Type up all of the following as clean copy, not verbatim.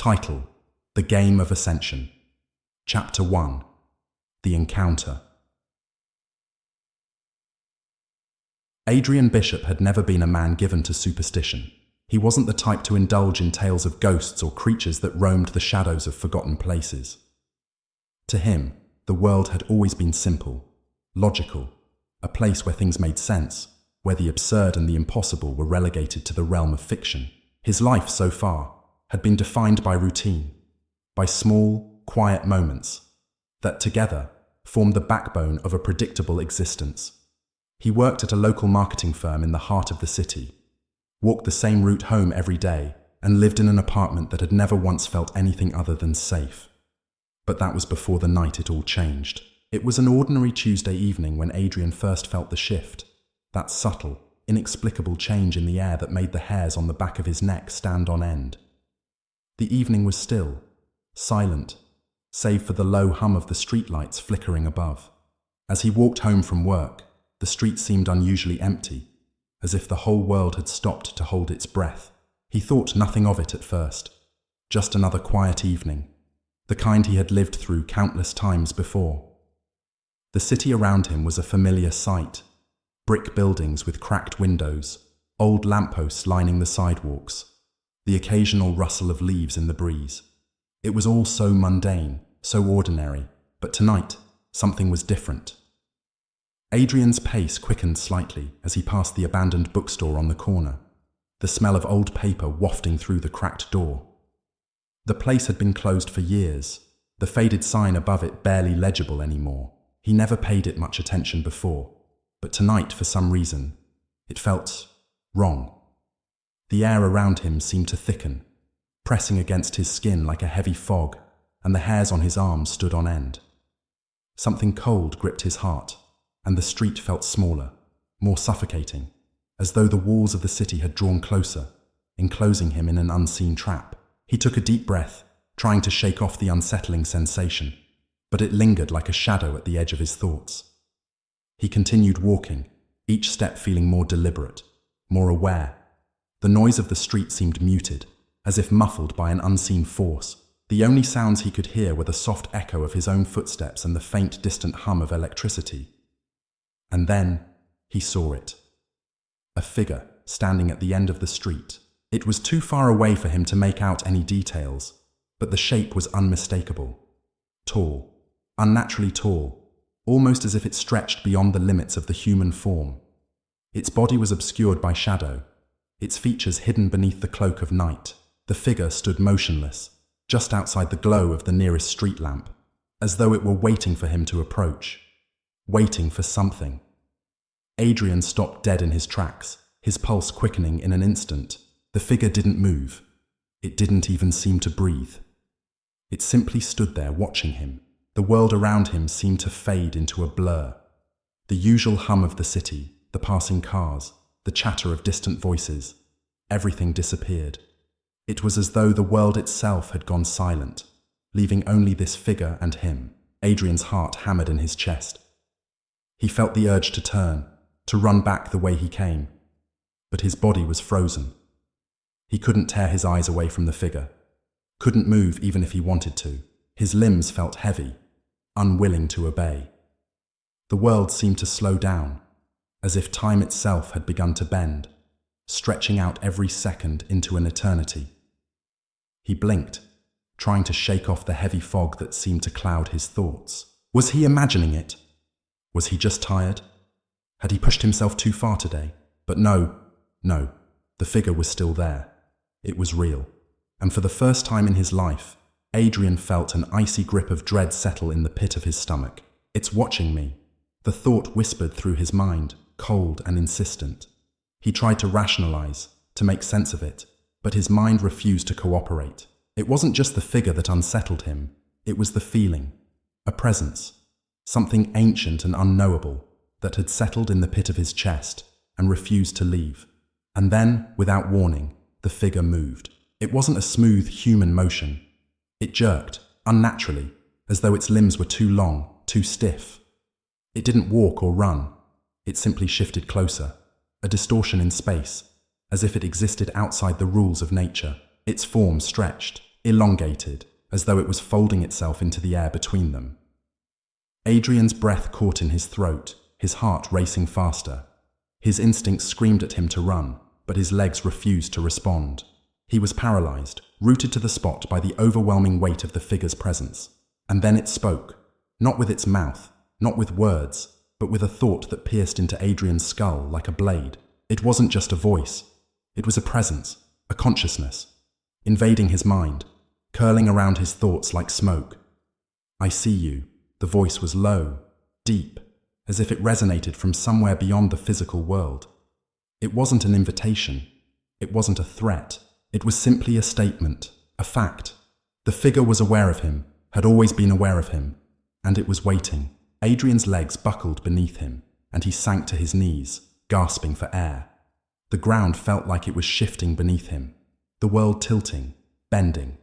Title: The Game of Ascension. Chapter 1: The Encounter. Adrian Bishop had never been a man given to superstition. He wasn't the type to indulge in tales of ghosts or creatures that roamed the shadows of forgotten places. To him, the world had always been simple, logical, a place where things made sense, where the absurd and the impossible were relegated to the realm of fiction. His life so far had been defined by routine, by small, quiet moments that together formed the backbone of a predictable existence. He worked at a local marketing firm in the heart of the city, walked the same route home every day, and lived in an apartment that had never once felt anything other than safe. But that was before the night it all changed. It was an ordinary Tuesday evening when Adrian first felt the shift, that subtle, inexplicable change in the air that made the hairs on the back of his neck stand on end. The evening was still, silent, save for the low hum of the streetlights flickering above. As he walked home from work, the street seemed unusually empty, as if the whole world had stopped to hold its breath. He thought nothing of it at first, just another quiet evening, the kind he had lived through countless times before. The city around him was a familiar sight: brick buildings with cracked windows, old lampposts lining the sidewalks, the occasional rustle of leaves in the breeze. It was all so mundane, so ordinary, but tonight, something was different. Adrian's pace quickened slightly as he passed the abandoned bookstore on the corner, the smell of old paper wafting through the cracked door. The place had been closed for years, the faded sign above it barely legible anymore. He never paid it much attention before, but tonight, for some reason, it felt wrong. The air around him seemed to thicken, pressing against his skin like a heavy fog, and the hairs on his arms stood on end. Something cold gripped his heart, and the street felt smaller, more suffocating, as though the walls of the city had drawn closer, enclosing him in an unseen trap. He took a deep breath, trying to shake off the unsettling sensation, but it lingered like a shadow at the edge of his thoughts. He continued walking, each step feeling more deliberate, more aware. The noise of the street seemed muted, as if muffled by an unseen force. The only sounds he could hear were the soft echo of his own footsteps and the faint, distant hum of electricity. And then he saw it. A figure standing at the end of the street. It was too far away for him to make out any details, but the shape was unmistakable. Tall, unnaturally tall, almost as if it stretched beyond the limits of the human form. Its body was obscured by shadow, its features hidden beneath the cloak of night. The figure stood motionless, just outside the glow of the nearest street lamp, as though it were waiting for him to approach, waiting for something. Adrian stopped dead in his tracks, his pulse quickening in an instant. The figure didn't move. It didn't even seem to breathe. It simply stood there watching him. The world around him seemed to fade into a blur. The usual hum of the city, the passing cars, the chatter of distant voices, everything disappeared. It was as though the world itself had gone silent, leaving only this figure and him. Adrian's heart hammered in his chest. He felt the urge to turn, to run back the way he came, but his body was frozen. He couldn't tear his eyes away from the figure, couldn't move even if he wanted to. His limbs felt heavy, unwilling to obey. The world seemed to slow down, as if time itself had begun to bend, stretching out every second into an eternity. He blinked, trying to shake off the heavy fog that seemed to cloud his thoughts. Was he imagining it? Was he just tired? Had he pushed himself too far today? But no, the figure was still there. It was real. And for the first time in his life, Adrian felt an icy grip of dread settle in the pit of his stomach. It's watching me. The thought whispered through his mind, cold and insistent. He tried to rationalize, to make sense of it, but his mind refused to cooperate. It wasn't just the figure that unsettled him. It was the feeling, a presence, something ancient and unknowable that had settled in the pit of his chest and refused to leave. And then, without warning, the figure moved. It wasn't a smooth human motion. It jerked, unnaturally, as though its limbs were too long, too stiff. It didn't walk or run. It simply shifted closer, a distortion in space, as if it existed outside the rules of nature. Its form stretched, elongated, as though it was folding itself into the air between them. Adrian's breath caught in his throat, his heart racing faster. His instincts screamed at him to run, but his legs refused to respond. He was paralyzed, rooted to the spot by the overwhelming weight of the figure's presence. And then it spoke, not with its mouth, not with words, but with a thought that pierced into Adrian's skull like a blade. It wasn't just a voice. It was a presence, a consciousness, invading his mind, curling around his thoughts like smoke. "I see you." The voice was low, deep, as if it resonated from somewhere beyond the physical world. It wasn't an invitation. It wasn't a threat. It was simply a statement, a fact. The figure was aware of him, had always been aware of him, and it was waiting. Adrian's legs buckled beneath him, and he sank to his knees, gasping for air. The ground felt like it was shifting beneath him, the world tilting, bending.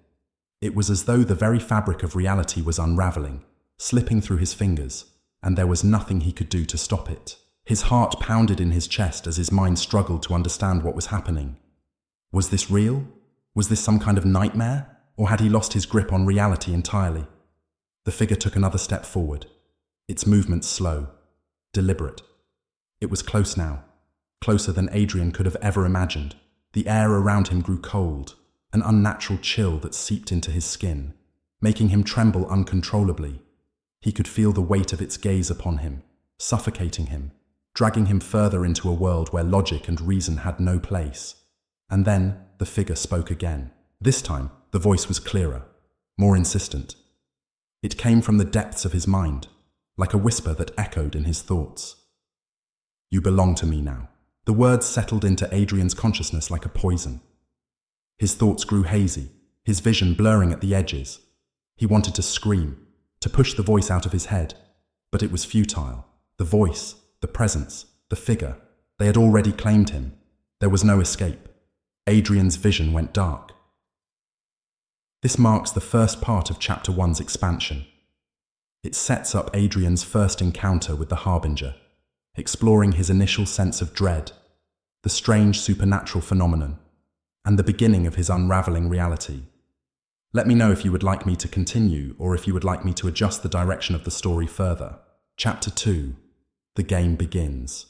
It was as though the very fabric of reality was unraveling, slipping through his fingers, and there was nothing he could do to stop it. His heart pounded in his chest as his mind struggled to understand what was happening. Was this real? Was this some kind of nightmare? Or had he lost his grip on reality entirely? The figure took another step forward, its movements slow, deliberate. It was close now, closer than Adrian could have ever imagined. The air around him grew cold, an unnatural chill that seeped into his skin, making him tremble uncontrollably. He could feel the weight of its gaze upon him, suffocating him, dragging him further into a world where logic and reason had no place. And then the figure spoke again. This time, the voice was clearer, more insistent. It came from the depths of his mind, like a whisper that echoed in his thoughts. "You belong to me now." The words settled into Adrian's consciousness like a poison. His thoughts grew hazy, his vision blurring at the edges. He wanted to scream, to push the voice out of his head, but it was futile. The voice, the presence, the figure, they had already claimed him. There was no escape. Adrian's vision went dark. This marks the first part of Chapter 1's expansion. It sets up Adrian's first encounter with the Harbinger, exploring his initial sense of dread, the strange supernatural phenomenon, and the beginning of his unraveling reality. Let me know if you would like me to continue or if you would like me to adjust the direction of the story further. Chapter 2. The Game Begins.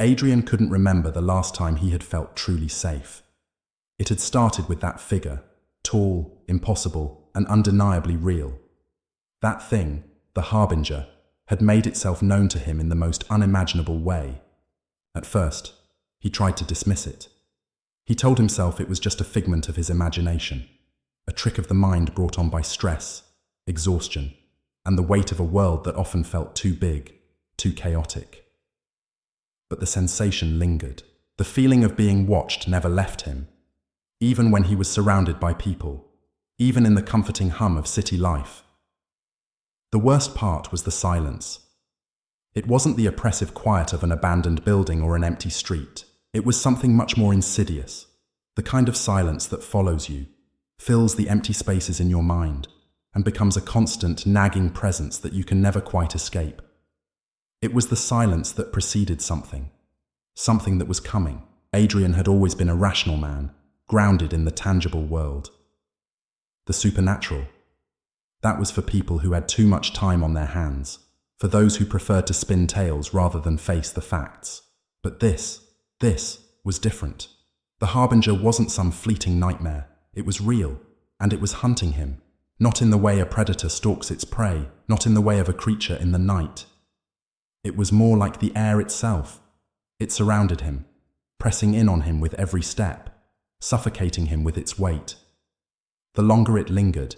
Adrian couldn't remember the last time he had felt truly safe. It had started with that figure, tall, impossible, and undeniably real. That thing, the Harbinger, had made itself known to him in the most unimaginable way. At first, he tried to dismiss it. He told himself it was just a figment of his imagination, a trick of the mind brought on by stress, exhaustion, and the weight of a world that often felt too big, too chaotic. But the sensation lingered. The feeling of being watched never left him, even when he was surrounded by people, even in the comforting hum of city life. The worst part was the silence. It wasn't the oppressive quiet of an abandoned building or an empty street. It was something much more insidious, the kind of silence that follows you, fills the empty spaces in your mind, and becomes a constant, nagging presence that you can never quite escape. It was the silence that preceded something that was coming. Adrian had always been a rational man, grounded in the tangible world. The supernatural, that was for people who had too much time on their hands, for those who preferred to spin tales rather than face the facts. But this was different. The Harbinger wasn't some fleeting nightmare. It was real, and it was hunting him, not in the way a predator stalks its prey, not in the way of a creature in the night. It was more like the air itself. It surrounded him, pressing in on him with every step, suffocating him with its weight. The longer it lingered,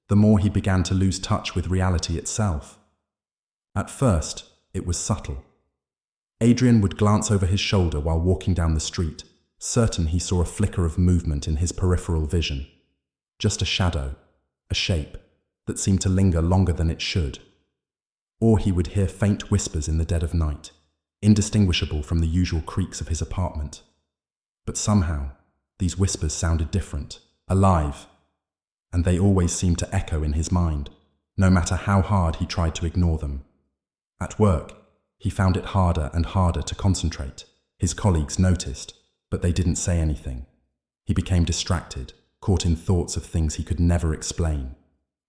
the more he began to lose touch with reality itself. At first, it was subtle. Adrian would glance over his shoulder while walking down the street, certain he saw a flicker of movement in his peripheral vision. Just a shadow, a shape, that seemed to linger longer than it should. Or he would hear faint whispers in the dead of night, indistinguishable from the usual creaks of his apartment. But somehow, these whispers sounded different, alive, and they always seemed to echo in his mind, no matter how hard he tried to ignore them. At work, he found it harder and harder to concentrate. His colleagues noticed, but they didn't say anything. He became distracted, caught in thoughts of things he could never explain.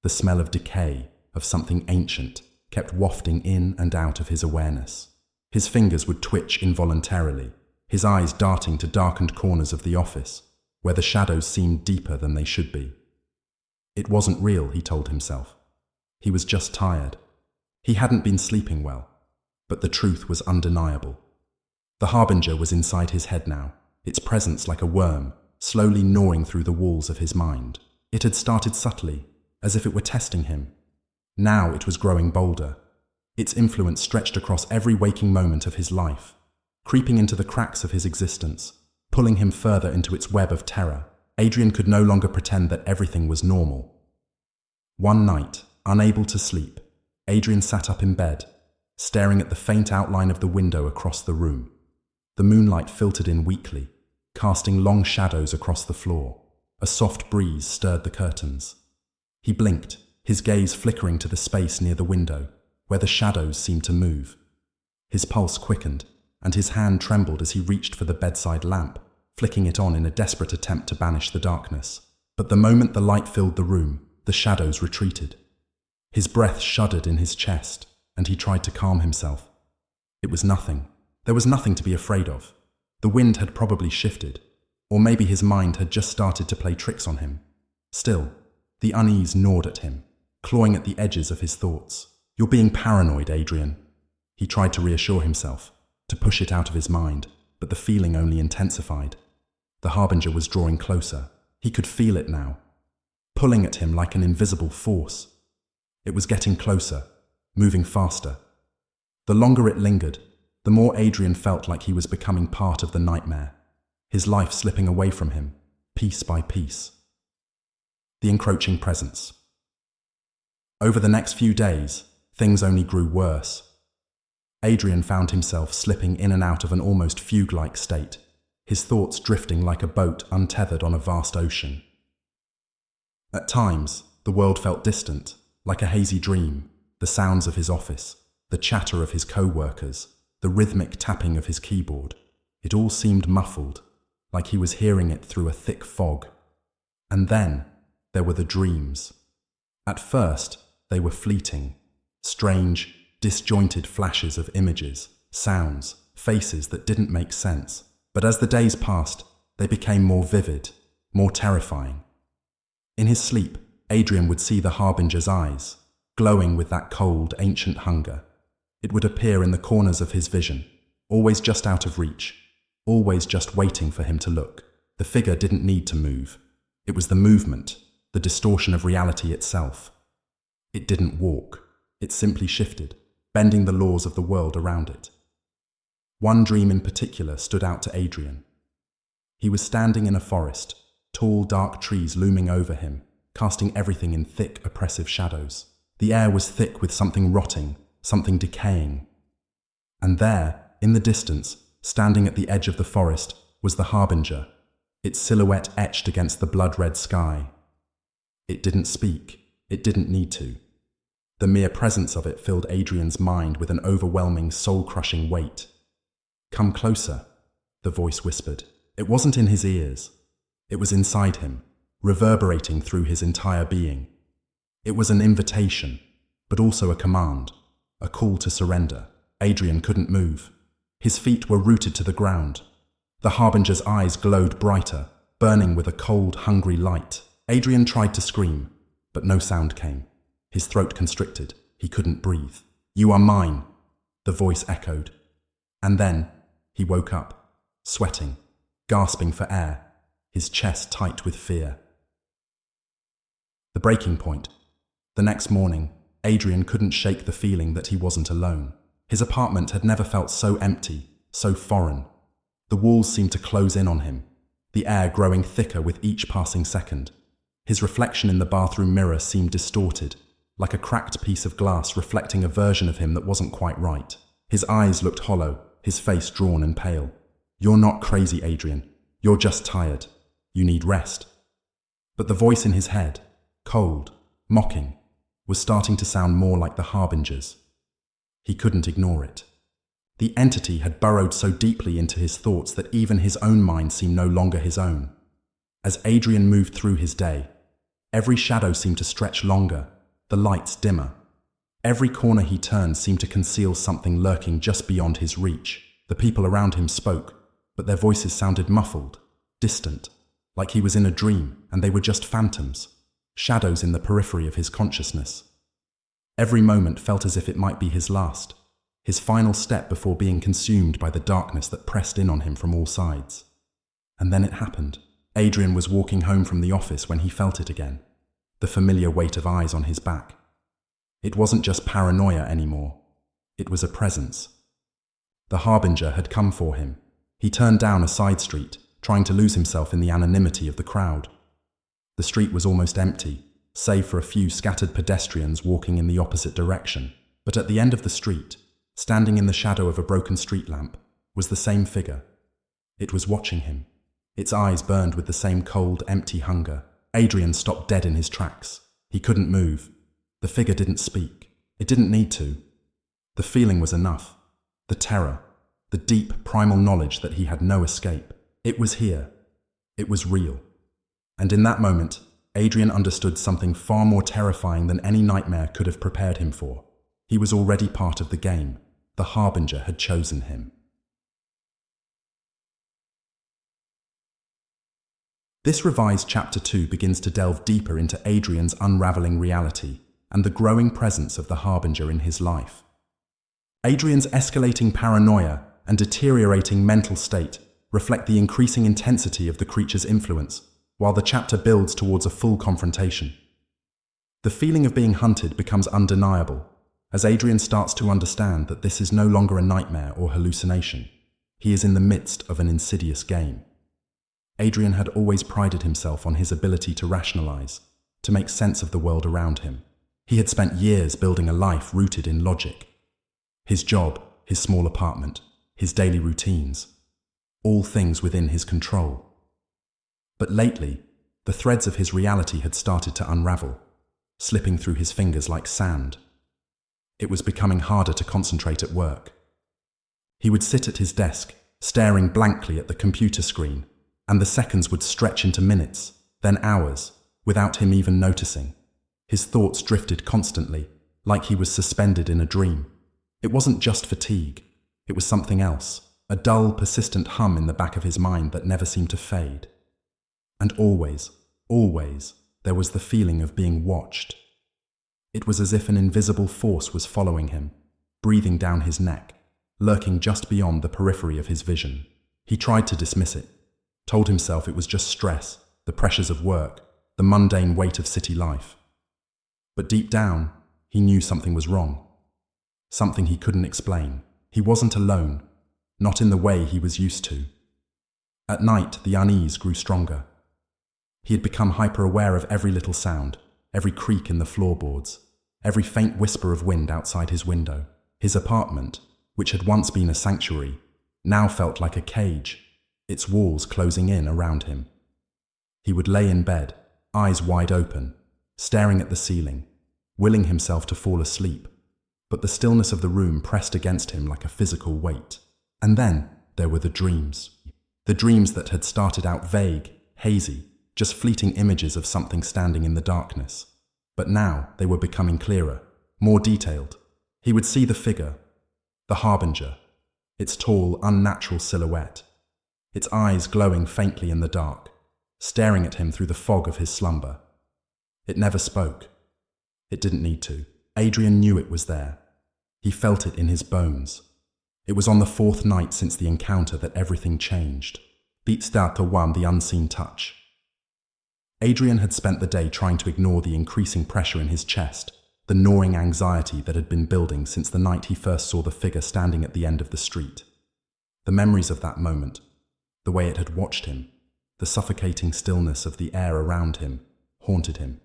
The smell of decay, of something ancient, kept wafting in and out of his awareness. His fingers would twitch involuntarily, his eyes darting to darkened corners of the office, where the shadows seemed deeper than they should be. It wasn't real, he told himself. He was just tired. He hadn't been sleeping well, but the truth was undeniable. The Harbinger was inside his head now, its presence like a worm, slowly gnawing through the walls of his mind. It had started subtly, as if it were testing him. Now it was growing bolder. Its influence stretched across every waking moment of his life, creeping into the cracks of his existence, pulling him further into its web of terror. Adrian could no longer pretend that everything was normal. One night, unable to sleep, Adrian sat up in bed, staring at the faint outline of the window across the room. The moonlight filtered in weakly, casting long shadows across the floor. A soft breeze stirred the curtains. He blinked, his gaze flickering to the space near the window, where the shadows seemed to move. His pulse quickened, and his hand trembled as he reached for the bedside lamp, flicking it on in a desperate attempt to banish the darkness. But the moment the light filled the room, the shadows retreated. His breath shuddered in his chest, and he tried to calm himself. It was nothing. There was nothing to be afraid of. The wind had probably shifted, or maybe his mind had just started to play tricks on him. Still, the unease gnawed at him, clawing at the edges of his thoughts. "You're being paranoid, Adrian." He tried to reassure himself, to push it out of his mind, but the feeling only intensified. The Harbinger was drawing closer. He could feel it now, pulling at him like an invisible force. It was getting closer, moving faster. The longer it lingered, the more Adrian felt like he was becoming part of the nightmare, his life slipping away from him, piece by piece. The encroaching presence. Over the next few days, things only grew worse. Adrian found himself slipping in and out of an almost fugue-like state, his thoughts drifting like a boat untethered on a vast ocean. At times, the world felt distant, like a hazy dream. The sounds of his office, the chatter of his co-workers, the rhythmic tapping of his keyboard. It all seemed muffled, like he was hearing it through a thick fog. And then, there were the dreams. At first, they were fleeting, strange, disjointed flashes of images, sounds, faces that didn't make sense. But as the days passed, they became more vivid, more terrifying. In his sleep, Adrian would see the Harbinger's eyes, glowing with that cold, ancient hunger. It would appear in the corners of his vision, always just out of reach, always just waiting for him to look. The figure didn't need to move. It was the movement, the distortion of reality itself. It didn't walk. It simply shifted, bending the laws of the world around it. One dream in particular stood out to Adrian. He was standing in a forest, tall, dark trees looming over him, casting everything in thick, oppressive shadows. The air was thick with something rotting, something decaying. And there, in the distance, standing at the edge of the forest, was the Harbinger, its silhouette etched against the blood-red sky. It didn't speak. It didn't need to. The mere presence of it filled Adrian's mind with an overwhelming, soul-crushing weight. "Come closer," the voice whispered. It wasn't in his ears. It was inside him, reverberating through his entire being. It was an invitation, but also a command, a call to surrender. Adrian couldn't move. His feet were rooted to the ground. The Harbinger's eyes glowed brighter, burning with a cold, hungry light. Adrian tried to scream, but no sound came. His throat constricted. He couldn't breathe. "You are mine," the voice echoed. And then he woke up, sweating, gasping for air, his chest tight with fear. The breaking point. The next morning, Adrian couldn't shake the feeling that he wasn't alone. His apartment had never felt so empty, so foreign. The walls seemed to close in on him, the air growing thicker with each passing second. His reflection in the bathroom mirror seemed distorted, like a cracked piece of glass reflecting a version of him that wasn't quite right. His eyes looked hollow, his face drawn and pale. "You're not crazy, Adrian. You're just tired. You need rest." But the voice in his head, cold, mocking, was starting to sound more like the Harbinger's. He couldn't ignore it. The entity had burrowed so deeply into his thoughts that even his own mind seemed no longer his own. As Adrian moved through his day, every shadow seemed to stretch longer, the lights dimmer. Every corner he turned seemed to conceal something lurking just beyond his reach. The people around him spoke, but their voices sounded muffled, distant, like he was in a dream and they were just phantoms, shadows in the periphery of his consciousness. Every moment felt as if it might be his last, his final step before being consumed by the darkness that pressed in on him from all sides. And then it happened. Adrian was walking home from the office when he felt it again, the familiar weight of eyes on his back. It wasn't just paranoia anymore. It was a presence. The harbinger had come for him. He turned down a side street, trying to lose himself in the anonymity of the crowd. The street was almost empty, save for a few scattered pedestrians walking in the opposite direction. But at the end of the street, standing in the shadow of a broken street lamp, was the same figure. It was watching him. Its eyes burned with the same cold, empty hunger. Adrian stopped dead in his tracks. He couldn't move. The figure didn't speak. It didn't need to. The feeling was enough. The terror, the deep, primal knowledge that he had no escape. It was here. It was real. And in that moment, Adrian understood something far more terrifying than any nightmare could have prepared him for. He was already part of the game. The harbinger had chosen him. This revised Chapter 2 begins to delve deeper into Adrian's unraveling reality and the growing presence of the harbinger in his life. Adrian's escalating paranoia and deteriorating mental state reflect the increasing intensity of the creature's influence, while the chapter builds towards a full confrontation. The feeling of being hunted becomes undeniable, as Adrian starts to understand that this is no longer a nightmare or hallucination. He is in the midst of an insidious game. Adrian had always prided himself on his ability to rationalize, to make sense of the world around him. He had spent years building a life rooted in logic. His job, his small apartment, his daily routines, all things within his control. But lately, the threads of his reality had started to unravel, slipping through his fingers like sand. It was becoming harder to concentrate at work. He would sit at his desk, staring blankly at the computer screen, and the seconds would stretch into minutes, then hours, without him even noticing. His thoughts drifted constantly, like he was suspended in a dream. It wasn't just fatigue. It was something else, a dull, persistent hum in the back of his mind that never seemed to fade. And always, there was the feeling of being watched. It was as if an invisible force was following him, breathing down his neck, lurking just beyond the periphery of his vision. He tried to dismiss it, told himself it was just stress, the pressures of work, the mundane weight of city life. But deep down, he knew something was wrong. Something he couldn't explain. He wasn't alone, not in the way he was used to. At night, the unease grew stronger. He had become hyper-aware of every little sound, every creak in the floorboards, every faint whisper of wind outside his window. His apartment, which had once been a sanctuary, now felt like a cage, its walls closing in around him. He would lay in bed, eyes wide open, staring at the ceiling, willing himself to fall asleep, but the stillness of the room pressed against him like a physical weight. And then there were the dreams. The dreams that had started out vague, hazy, just fleeting images of something standing in the darkness. But now they were becoming clearer, more detailed. He would see the figure, the harbinger, its tall, unnatural silhouette, its eyes glowing faintly in the dark, staring at him through the fog of his slumber. It never spoke. It didn't need to. Adrian knew it was there. He felt it in his bones. It was on the fourth night since the encounter that everything changed. The unseen touch. Adrian had spent the day trying to ignore the increasing pressure in his chest, the gnawing anxiety that had been building since the night he first saw the figure standing at the end of the street. The memories of that moment, the way it had watched him, the suffocating stillness of the air around him, haunted him.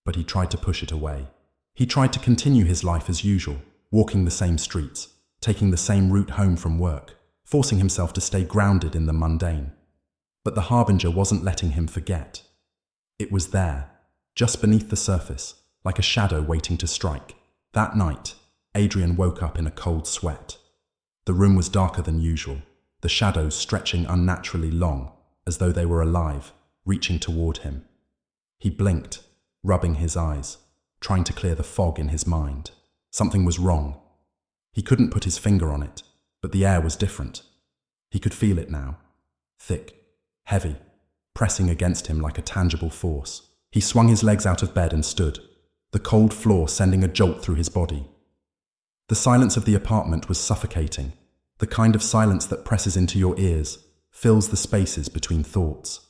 But he tried to push it away. He tried to continue his life as usual, walking the same streets, taking the same route home from work, forcing himself to stay grounded in the mundane. But the harbinger wasn't letting him forget. It was there, just beneath the surface, like a shadow waiting to strike. That night, Adrian woke up in a cold sweat. The room was darker than usual, the shadows stretching unnaturally long, as though they were alive, reaching toward him. He blinked, rubbing his eyes, trying to clear the fog in his mind. Something was wrong. He couldn't put his finger on it, but the air was different. He could feel it now. Thick, heavy, pressing against him like a tangible force. He swung his legs out of bed and stood, the cold floor sending a jolt through his body. The silence of the apartment was suffocating, the kind of silence that presses into your ears, fills the spaces between thoughts.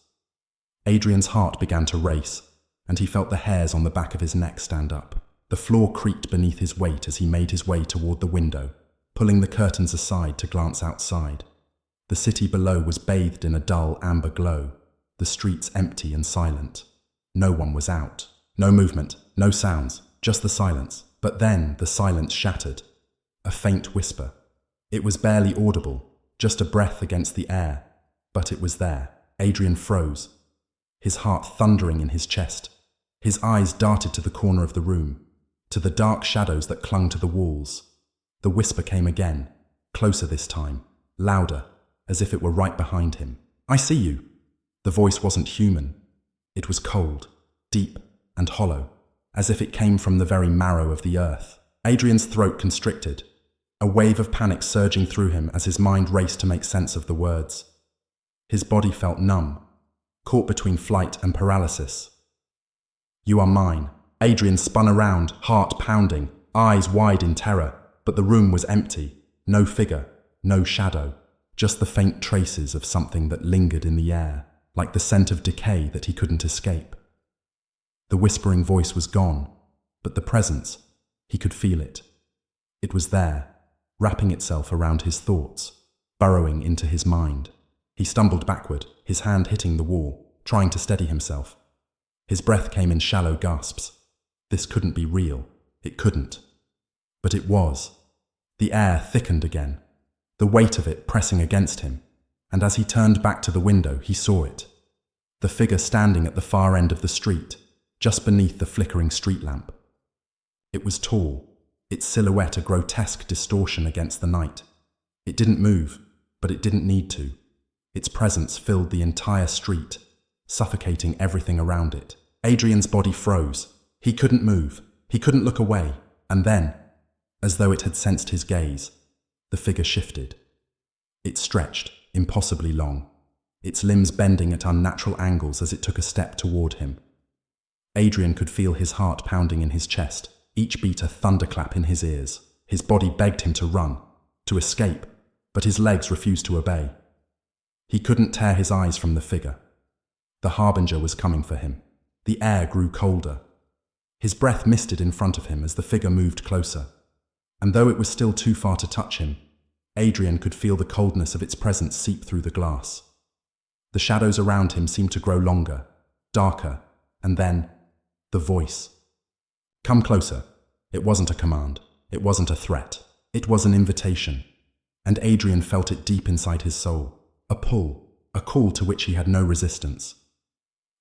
Adrian's heart began to race, and he felt the hairs on the back of his neck stand up. The floor creaked beneath his weight as he made his way toward the window, pulling the curtains aside to glance outside. The city below was bathed in a dull amber glow, the streets empty and silent. No one was out. No movement, no sounds, just the silence. But then the silence shattered. A faint whisper. It was barely audible, just a breath against the air. But it was there. Adrian froze, his heart thundering in his chest. His eyes darted to the corner of the room, to the dark shadows that clung to the walls. The whisper came again, closer this time, louder, as if it were right behind him. "I see you." The voice wasn't human. It was cold, deep, and hollow, as if it came from the very marrow of the earth. Adrian's throat constricted, a wave of panic surging through him as his mind raced to make sense of the words. His body felt numb, caught between flight and paralysis. "You are mine." Adrian spun around, heart pounding, eyes wide in terror, but the room was empty. No figure, no shadow, just the faint traces of something that lingered in the air, like the scent of decay that he couldn't escape. The whispering voice was gone, but the presence, he could feel it. It was there, wrapping itself around his thoughts, burrowing into his mind. He stumbled backward, his hand hitting the wall, trying to steady himself. His breath came in shallow gasps. This couldn't be real. It couldn't. But it was. The air thickened again, the weight of it pressing against him, and as he turned back to the window, he saw it. The figure standing at the far end of the street, just beneath the flickering street lamp. It was tall, its silhouette a grotesque distortion against the night. It didn't move, but it didn't need to. Its presence filled the entire street, suffocating everything around it. Adrian's body froze. He couldn't move. He couldn't look away. And then, as though it had sensed his gaze, the figure shifted. It stretched, impossibly long, its limbs bending at unnatural angles as it took a step toward him. Adrian could feel his heart pounding in his chest, each beat a thunderclap in his ears. His body begged him to run, to escape, but his legs refused to obey. He couldn't tear his eyes from the figure. The harbinger was coming for him. The air grew colder. His breath misted in front of him as the figure moved closer. And though it was still too far to touch him, Adrian could feel the coldness of its presence seep through the glass. The shadows around him seemed to grow longer, darker, and then, the voice. "Come closer." It wasn't a command. It wasn't a threat. It was an invitation. And Adrian felt it deep inside his soul. A pull, a call to which he had no resistance.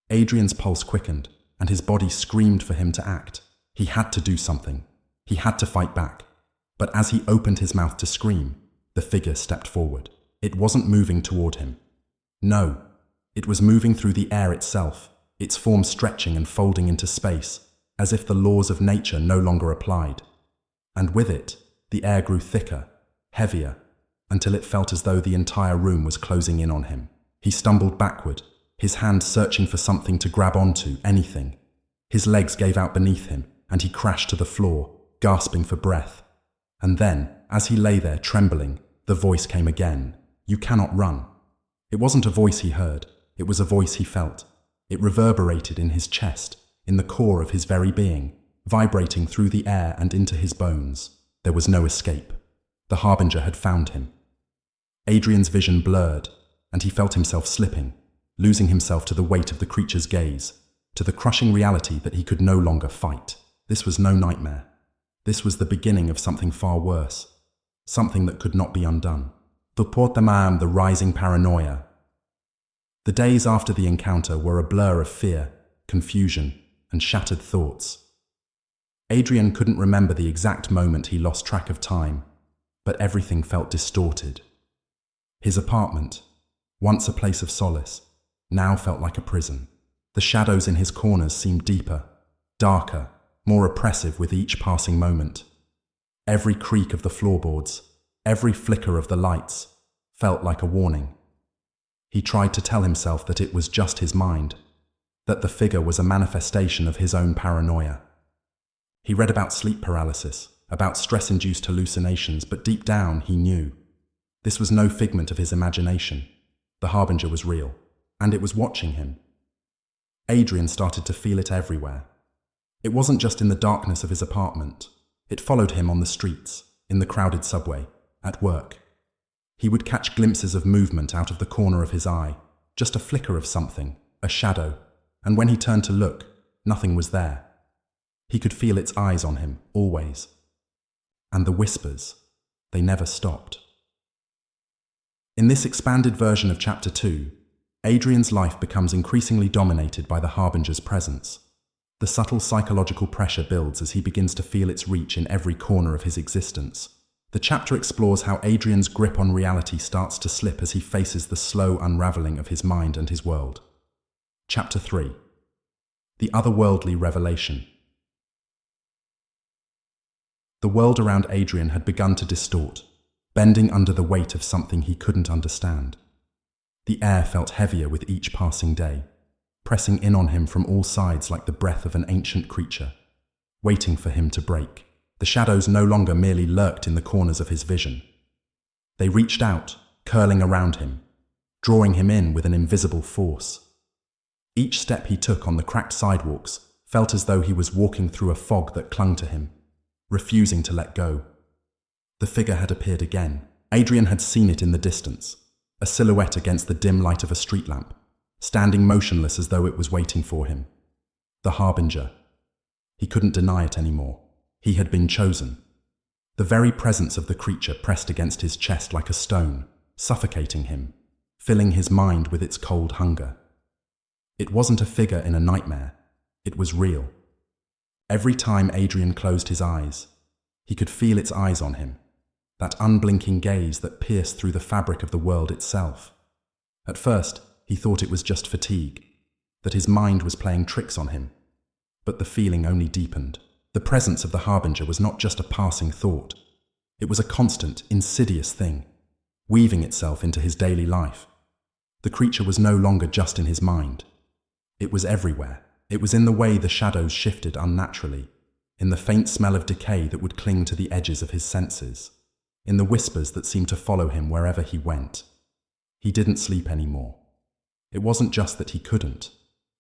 Adrian's pulse quickened, and his body screamed for him to act. He had to do something. He had to fight back. But as he opened his mouth to scream, the figure stepped forward. It wasn't moving toward him. No, it was moving through the air itself, its form stretching and folding into space, as if the laws of nature no longer applied. And with it, the air grew thicker, heavier, until it felt as though the entire room was closing in on him. He stumbled backward, his hand searching for something to grab onto, anything. His legs gave out beneath him, and he crashed to the floor, gasping for breath. And then, as he lay there trembling, the voice came again. "You cannot run." It wasn't a voice he heard, it was a voice he felt. It reverberated in his chest, in the core of his very being, vibrating through the air and into his bones. There was no escape. The harbinger had found him. Adrian's vision blurred, and he felt himself slipping, losing himself to the weight of the creature's gaze, to the crushing reality that he could no longer fight. This was no nightmare. This was the beginning of something far worse, something that could not be undone. The portamam, the rising paranoia. The days after the encounter were a blur of fear, confusion, and shattered thoughts. Adrian couldn't remember the exact moment he lost track of time, but everything felt distorted. His apartment, once a place of solace, now felt like a prison. The shadows in his corners seemed deeper, darker, more oppressive with each passing moment. Every creak of the floorboards, every flicker of the lights, felt like a warning. He tried to tell himself that it was just his mind, that the figure was a manifestation of his own paranoia. He read about sleep paralysis, about stress-induced hallucinations, but deep down he knew. This was no figment of his imagination. The Harbinger was real, and it was watching him. Adrian started to feel it everywhere. It wasn't just in the darkness of his apartment. It followed him on the streets, in the crowded subway, at work. He would catch glimpses of movement out of the corner of his eye, just a flicker of something, a shadow, and when he turned to look, nothing was there. He could feel its eyes on him, always. And the whispers, they never stopped. In this expanded version of Chapter 2, Adrian's life becomes increasingly dominated by the Harbinger's presence. The subtle psychological pressure builds as he begins to feel its reach in every corner of his existence. The chapter explores how Adrian's grip on reality starts to slip as he faces the slow unraveling of his mind and his world. Chapter 3. The Otherworldly Revelation. The world around Adrian had begun to distort, bending under the weight of something he couldn't understand. The air felt heavier with each passing day, pressing in on him from all sides like the breath of an ancient creature, waiting for him to break. The shadows no longer merely lurked in the corners of his vision. They reached out, curling around him, drawing him in with an invisible force. Each step he took on the cracked sidewalks felt as though he was walking through a fog that clung to him, refusing to let go. The figure had appeared again. Adrian had seen it in the distance, a silhouette against the dim light of a street lamp, standing motionless as though it was waiting for him. The Harbinger. He couldn't deny it anymore. He had been chosen. The very presence of the creature pressed against his chest like a stone, suffocating him, filling his mind with its cold hunger. It wasn't a figure in a nightmare. It was real. Every time Adrian closed his eyes, he could feel its eyes on him, that unblinking gaze that pierced through the fabric of the world itself. At first, he thought it was just fatigue, that his mind was playing tricks on him. But the feeling only deepened. The presence of the Harbinger was not just a passing thought. It was a constant, insidious thing, weaving itself into his daily life. The creature was no longer just in his mind. It was everywhere. It was in the way the shadows shifted unnaturally, in the faint smell of decay that would cling to the edges of his senses, in the whispers that seemed to follow him wherever he went. He didn't sleep anymore. It wasn't just that he couldn't.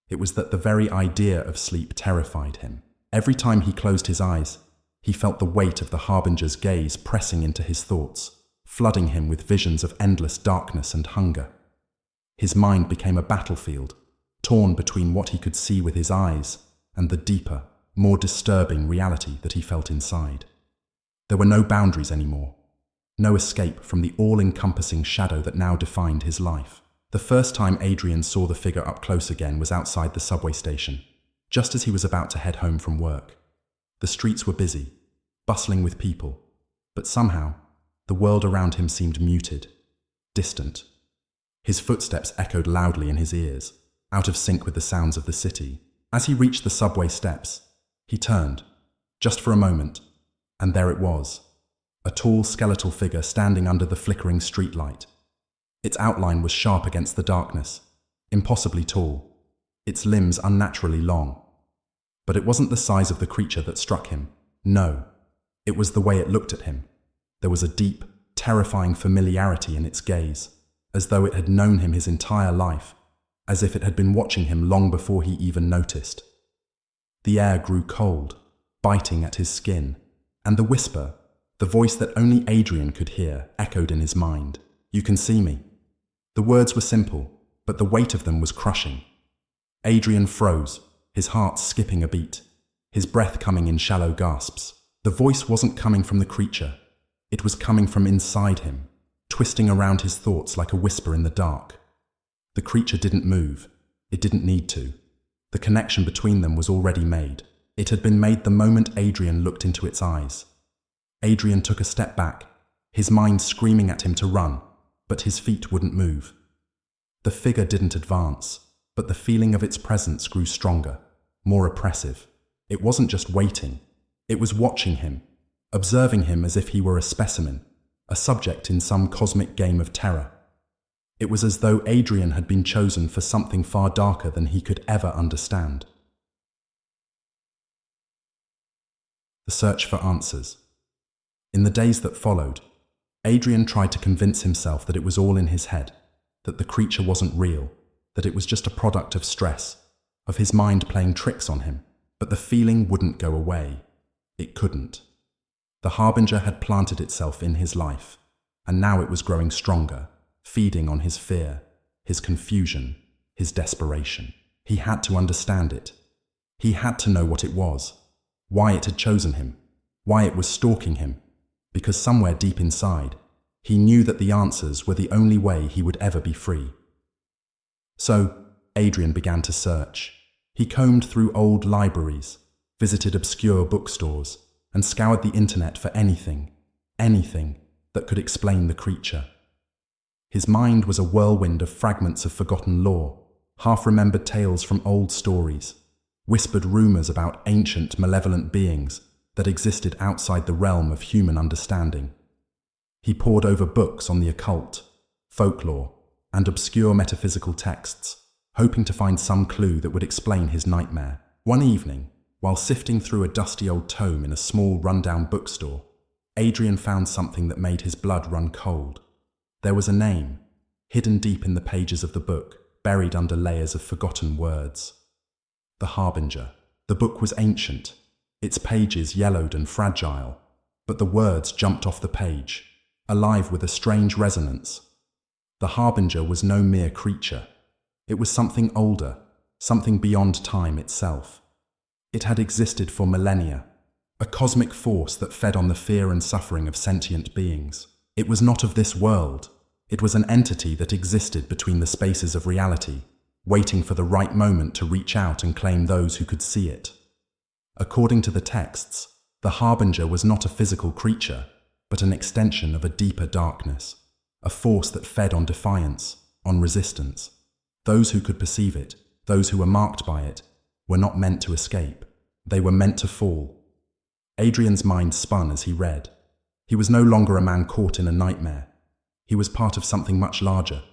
It was that the very idea of sleep terrified him. Every time he closed his eyes, he felt the weight of the Harbinger's gaze pressing into his thoughts, flooding him with visions of endless darkness and hunger. His mind became a battlefield, torn between what he could see with his eyes and the deeper, more disturbing reality that he felt inside. There were no boundaries anymore, no escape from the all-encompassing shadow that now defined his life. The first time Adrian saw the figure up close again was outside the subway station, just as he was about to head home from work. The streets were busy, bustling with people, but somehow, the world around him seemed muted, distant. His footsteps echoed loudly in his ears, out of sync with the sounds of the city. As he reached the subway steps, he turned, just for a moment, and there it was, a tall skeletal figure standing under the flickering streetlight. Its outline was sharp against the darkness, impossibly tall, its limbs unnaturally long. But it wasn't the size of the creature that struck him. No, it was the way it looked at him. There was a deep, terrifying familiarity in its gaze, as though it had known him his entire life, as if it had been watching him long before he even noticed. The air grew cold, biting at his skin, and the whisper, the voice that only Adrian could hear, echoed in his mind. "You can see me." The words were simple, but the weight of them was crushing. Adrian froze, his heart skipping a beat, his breath coming in shallow gasps. The voice wasn't coming from the creature. It was coming from inside him, twisting around his thoughts like a whisper in the dark. The creature didn't move. It didn't need to. The connection between them was already made. It had been made the moment Adrian looked into its eyes. Adrian took a step back, his mind screaming at him to run, but his feet wouldn't move. The figure didn't advance, but the feeling of its presence grew stronger, more oppressive. It wasn't just waiting, it was watching him, observing him as if he were a specimen, a subject in some cosmic game of terror. It was as though Adrian had been chosen for something far darker than he could ever understand. The search for answers. In the days that followed, Adrian tried to convince himself that it was all in his head, that the creature wasn't real, that it was just a product of stress, of his mind playing tricks on him. But the feeling wouldn't go away. It couldn't. The harbinger had planted itself in his life, and now it was growing stronger, feeding on his fear, his confusion, his desperation. He had to understand it. He had to know what it was, why it had chosen him, why it was stalking him, because somewhere deep inside, he knew that the answers were the only way he would ever be free. So, Adrian began to search. He combed through old libraries, visited obscure bookstores, and scoured the internet for anything that could explain the creature. His mind was a whirlwind of fragments of forgotten lore, half-remembered tales from old stories, whispered rumors about ancient, malevolent beings that existed outside the realm of human understanding. He pored over books on the occult, folklore, and obscure metaphysical texts, hoping to find some clue that would explain his nightmare. One evening, while sifting through a dusty old tome in a small, rundown bookstore, Adrian found something that made his blood run cold. There was a name, hidden deep in the pages of the book, buried under layers of forgotten words. The Harbinger. The book was ancient, its pages yellowed and fragile, but the words jumped off the page, alive with a strange resonance. The Harbinger was no mere creature. It was something older, something beyond time itself. It had existed for millennia, a cosmic force that fed on the fear and suffering of sentient beings. It was not of this world. It was an entity that existed between the spaces of reality, waiting for the right moment to reach out and claim those who could see it. According to the texts, the Harbinger was not a physical creature, but an extension of a deeper darkness, a force that fed on defiance, on resistance. Those who could perceive it, those who were marked by it, were not meant to escape. They were meant to fall. Adrian's mind spun as he read. He was no longer a man caught in a nightmare. He was part of something much larger,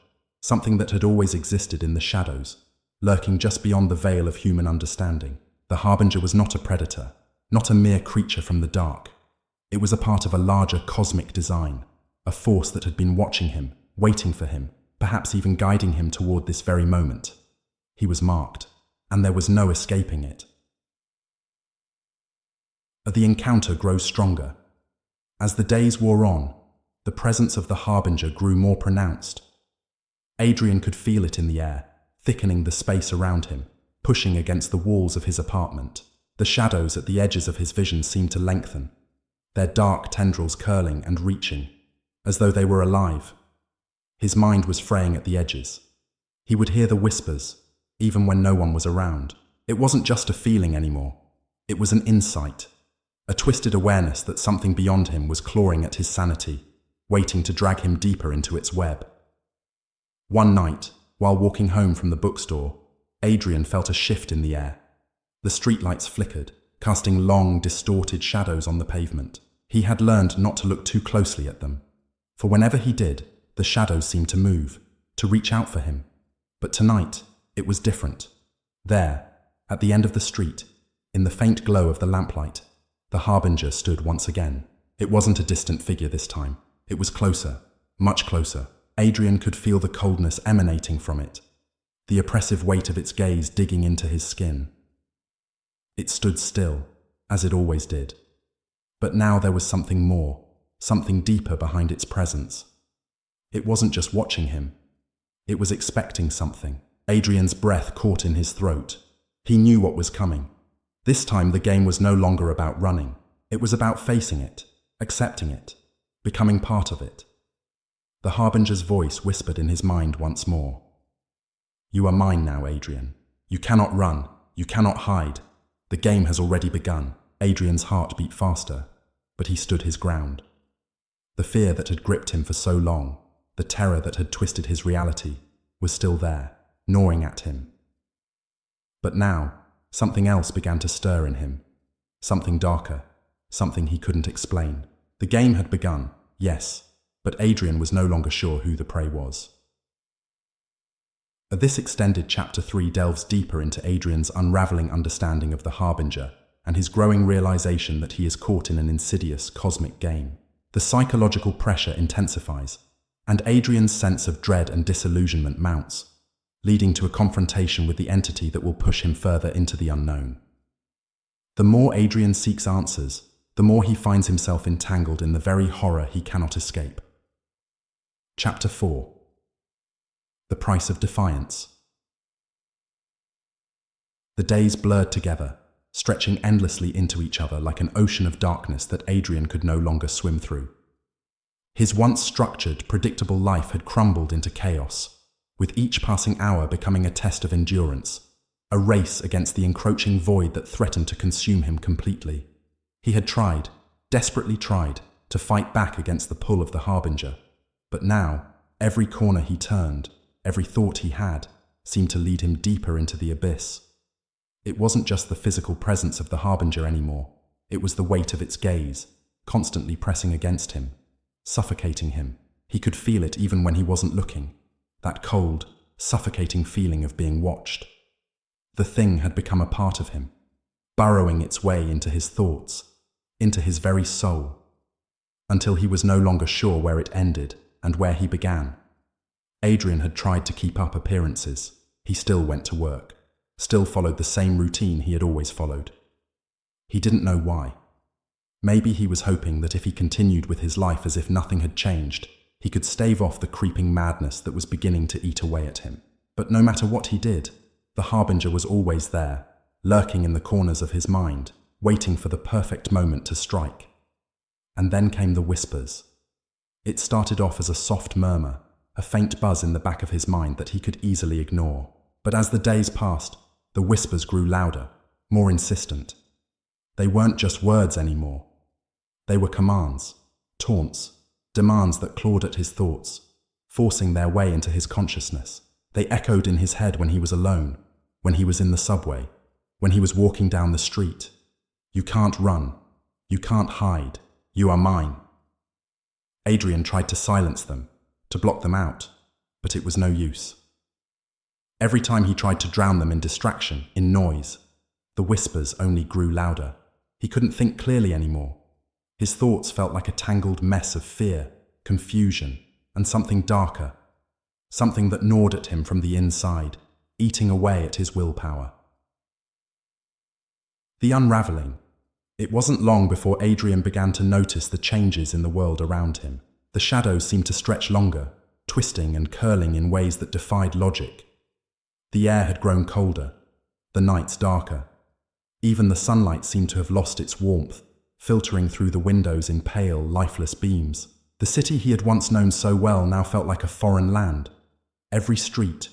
something that had always existed in the shadows, lurking just beyond the veil of human understanding. The Harbinger was not a predator, not a mere creature from the dark. It was a part of a larger cosmic design, a force that had been watching him, waiting for him, perhaps even guiding him toward this very moment. He was marked, and there was no escaping it. The encounter grows stronger. As the days wore on, the presence of the Harbinger grew more pronounced. Adrian could feel it in the air, thickening the space around him, pushing against the walls of his apartment. The shadows at the edges of his vision seemed to lengthen, their dark tendrils curling and reaching, as though they were alive. His mind was fraying at the edges. He would hear the whispers, even when no one was around. It wasn't just a feeling anymore. It was an insight, a twisted awareness that something beyond him was clawing at his sanity, waiting to drag him deeper into its web. One night, while walking home from the bookstore, Adrian felt a shift in the air. The streetlights flickered, casting long, distorted shadows on the pavement. He had learned not to look too closely at them, for whenever he did, the shadows seemed to move, to reach out for him. But tonight, it was different. There, at the end of the street, in the faint glow of the lamplight, the Harbinger stood once again. It wasn't a distant figure this time. It was closer, much closer. Adrian could feel the coldness emanating from it, the oppressive weight of its gaze digging into his skin. It stood still, as it always did. But now there was something more, something deeper behind its presence. It wasn't just watching him. It was expecting something. Adrian's breath caught in his throat. He knew what was coming. This time the game was no longer about running. It was about facing it, accepting it, becoming part of it. The Harbinger's voice whispered in his mind once more. "You are mine now, Adrian. You cannot run. You cannot hide. The game has already begun." Adrian's heart beat faster, but he stood his ground. The fear that had gripped him for so long, the terror that had twisted his reality, was still there, gnawing at him. But now, something else began to stir in him. Something darker, something he couldn't explain. The game had begun, yes, but Adrian was no longer sure who the prey was. This extended Chapter 3 delves deeper into Adrian's unraveling understanding of the Harbinger and his growing realization that he is caught in an insidious cosmic game. The psychological pressure intensifies, and Adrian's sense of dread and disillusionment mounts, leading to a confrontation with the entity that will push him further into the unknown. The more Adrian seeks answers, the more he finds himself entangled in the very horror he cannot escape. Chapter 4. The Price of Defiance. The days blurred together, stretching endlessly into each other like an ocean of darkness that Adrian could no longer swim through. His once structured, predictable life had crumbled into chaos, with each passing hour becoming a test of endurance, a race against the encroaching void that threatened to consume him completely. He had tried, desperately tried, to fight back against the pull of the Harbinger, but now, every corner he turned, every thought he had, seemed to lead him deeper into the abyss. It wasn't just the physical presence of the Harbinger anymore, it was the weight of its gaze, constantly pressing against him, suffocating him. He could feel it even when he wasn't looking, that cold, suffocating feeling of being watched. The thing had become a part of him, burrowing its way into his thoughts, into his very soul, until he was no longer sure where it ended and where he began. Adrian had tried to keep up appearances. He still went to work, still followed the same routine he had always followed. He didn't know why. Maybe he was hoping that if he continued with his life as if nothing had changed, he could stave off the creeping madness that was beginning to eat away at him. But no matter what he did, the Harbinger was always there, lurking in the corners of his mind, waiting for the perfect moment to strike. And then came the whispers. It started off as a soft murmur, a faint buzz in the back of his mind that he could easily ignore. But as the days passed, the whispers grew louder, more insistent. They weren't just words anymore. They were commands, taunts, demands that clawed at his thoughts, forcing their way into his consciousness. They echoed in his head when he was alone, when he was in the subway, when he was walking down the street. You can't run. You can't hide. You are mine. Adrian tried to silence them, to block them out, but it was no use. Every time he tried to drown them in distraction, in noise, the whispers only grew louder. He couldn't think clearly anymore. His thoughts felt like a tangled mess of fear, confusion, and something darker, something that gnawed at him from the inside, eating away at his willpower. The unraveling. It wasn't long before Adrian began to notice the changes in the world around him. The shadows seemed to stretch longer, twisting and curling in ways that defied logic. The air had grown colder, the nights darker. Even the sunlight seemed to have lost its warmth, filtering through the windows in pale, lifeless beams. The city he had once known so well now felt like a foreign land. Every street,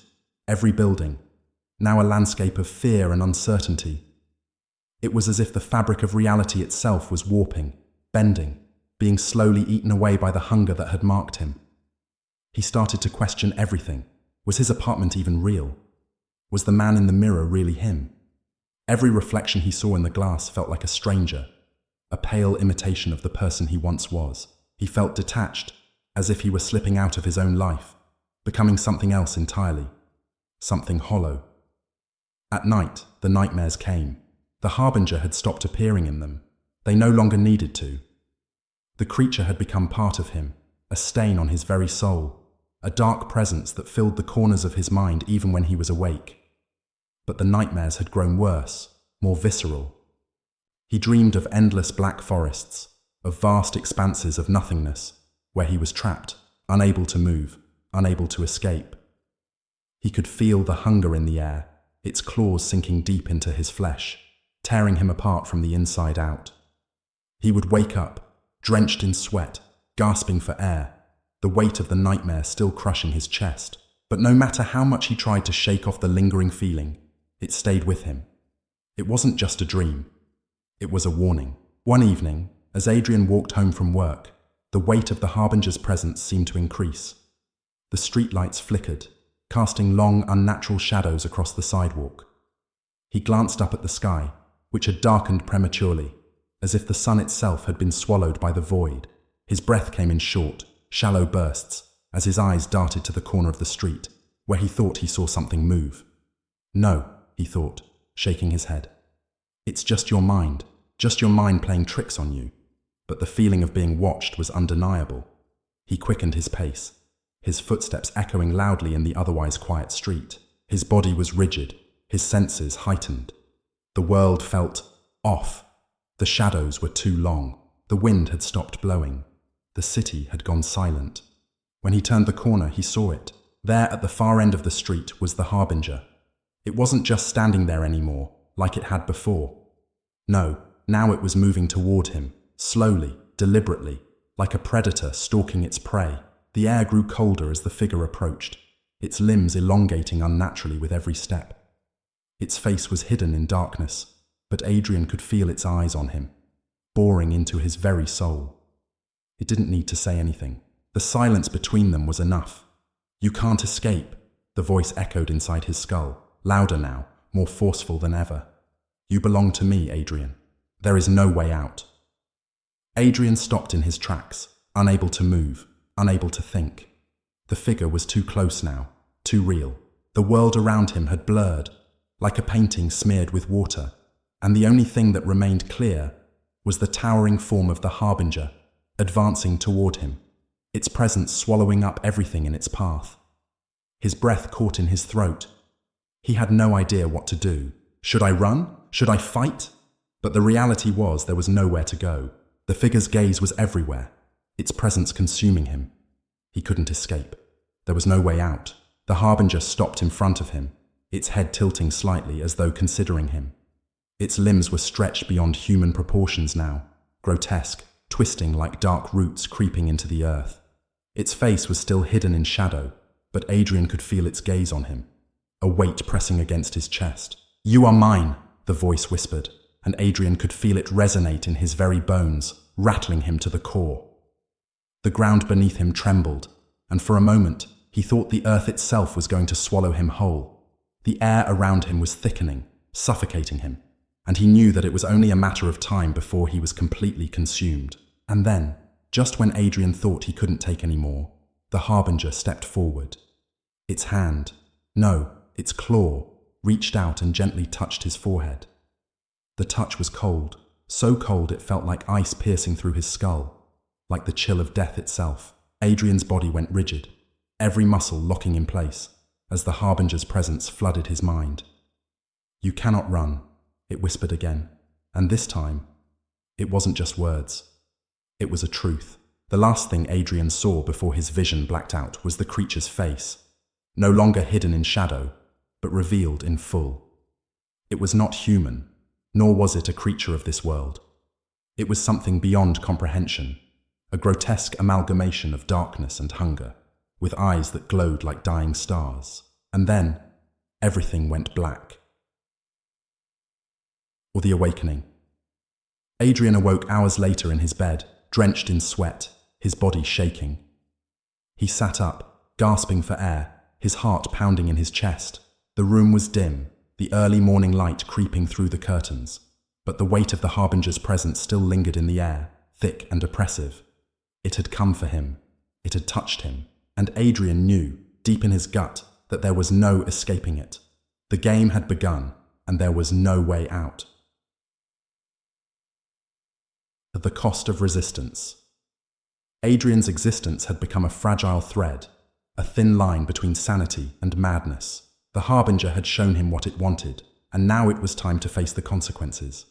every building, now a landscape of fear and uncertainty. It was as if the fabric of reality itself was warping, bending, being slowly eaten away by the hunger that had marked him. He started to question everything. Was his apartment even real? Was the man in the mirror really him? Every reflection he saw in the glass felt like a stranger, a pale imitation of the person he once was. He felt detached, as if he were slipping out of his own life, becoming something else entirely, something hollow. At night, the nightmares came. The Harbinger had stopped appearing in them. They no longer needed to. The creature had become part of him, a stain on his very soul, a dark presence that filled the corners of his mind even when he was awake. But the nightmares had grown worse, more visceral. He dreamed of endless black forests, of vast expanses of nothingness, where he was trapped, unable to move, unable to escape. He could feel the hunger in the air, its claws sinking deep into his flesh, tearing him apart from the inside out. He would wake up, drenched in sweat, gasping for air, the weight of the nightmare still crushing his chest. But no matter how much he tried to shake off the lingering feeling, it stayed with him. It wasn't just a dream. It was a warning. One evening, as Adrian walked home from work, the weight of the Harbinger's presence seemed to increase. The streetlights flickered, casting long, unnatural shadows across the sidewalk. He glanced up at the sky, which had darkened prematurely, as if the sun itself had been swallowed by the void. His breath came in short, shallow bursts, as his eyes darted to the corner of the street, where he thought he saw something move. No, he thought, shaking his head. It's just your mind playing tricks on you. But the feeling of being watched was undeniable. He quickened his pace, his footsteps echoing loudly in the otherwise quiet street. His body was rigid, his senses heightened. The world felt off. The shadows were too long. The wind had stopped blowing. The city had gone silent. When he turned the corner, he saw it. There at the far end of the street was the Harbinger. It wasn't just standing there anymore, like it had before. No, now it was moving toward him, slowly, deliberately, like a predator stalking its prey. The air grew colder as the figure approached, its limbs elongating unnaturally with every step. Its face was hidden in darkness, but Adrian could feel its eyes on him, boring into his very soul. It didn't need to say anything. The silence between them was enough. "You can't escape," the voice echoed inside his skull, louder now, more forceful than ever. "You belong to me, Adrian. There is no way out." Adrian stopped in his tracks, unable to move, unable to think. The figure was too close now, too real. The world around him had blurred, like a painting smeared with water, and the only thing that remained clear was the towering form of the Harbinger, advancing toward him, its presence swallowing up everything in its path. His breath caught in his throat. He had no idea what to do. Should I run? Should I fight? But the reality was there was nowhere to go. The figure's gaze was everywhere, its presence consuming him. He couldn't escape. There was no way out. The Harbinger stopped in front of him, its head tilting slightly as though considering him. Its limbs were stretched beyond human proportions now, grotesque, twisting like dark roots creeping into the earth. Its face was still hidden in shadow, but Adrian could feel its gaze on him, a weight pressing against his chest. "You are mine," the voice whispered, and Adrian could feel it resonate in his very bones, rattling him to the core. The ground beneath him trembled, and for a moment he thought the earth itself was going to swallow him whole. The air around him was thickening, suffocating him, and he knew that it was only a matter of time before he was completely consumed. And then, just when Adrian thought he couldn't take any more, the Harbinger stepped forward. Its hand, no, its claw, reached out and gently touched his forehead. The touch was cold, so cold it felt like ice piercing through his skull, like the chill of death itself. Adrian's body went rigid, every muscle locking in place, as the Harbinger's presence flooded his mind. "You cannot run," it whispered again, and this time, it wasn't just words. It was a truth. The last thing Adrian saw before his vision blacked out was the creature's face, no longer hidden in shadow, but revealed in full. It was not human, nor was it a creature of this world. It was something beyond comprehension, a grotesque amalgamation of darkness and hunger, with eyes that glowed like dying stars. And then, everything went black. Or the awakening. Adrian awoke hours later in his bed, drenched in sweat, his body shaking. He sat up, gasping for air, his heart pounding in his chest. The room was dim, the early morning light creeping through the curtains, but the weight of the Harbinger's presence still lingered in the air, thick and oppressive. It had come for him. It had touched him. And Adrian knew, deep in his gut, that there was no escaping it. The game had begun, and there was no way out. At the cost of resistance. Adrian's existence had become a fragile thread, a thin line between sanity and madness. The Harbinger had shown him what it wanted, and now it was time to face the consequences.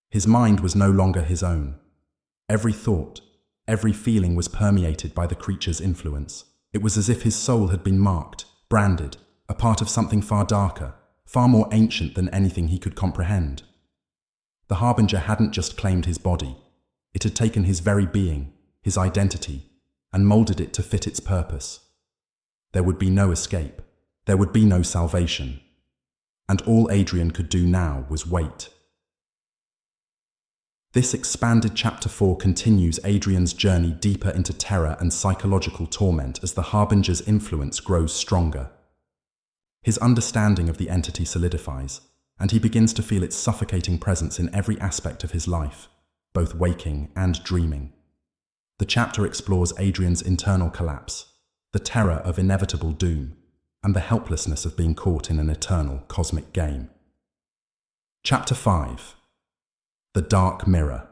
His mind was no longer his own. Every thought, every feeling was permeated by the creature's influence. It was as if his soul had been marked, branded, a part of something far darker, far more ancient than anything he could comprehend. The Harbinger hadn't just claimed his body. It had taken his very being, his identity, and molded it to fit its purpose. There would be no escape. There would be no salvation. And all Adrian could do now was wait. This expanded Chapter 4 continues Adrian's journey deeper into terror and psychological torment as the Harbinger's influence grows stronger. His understanding of the entity solidifies, and he begins to feel its suffocating presence in every aspect of his life, both waking and dreaming. The chapter explores Adrian's internal collapse, the terror of inevitable doom, and the helplessness of being caught in an eternal cosmic game. Chapter 5. The Dark Mirror.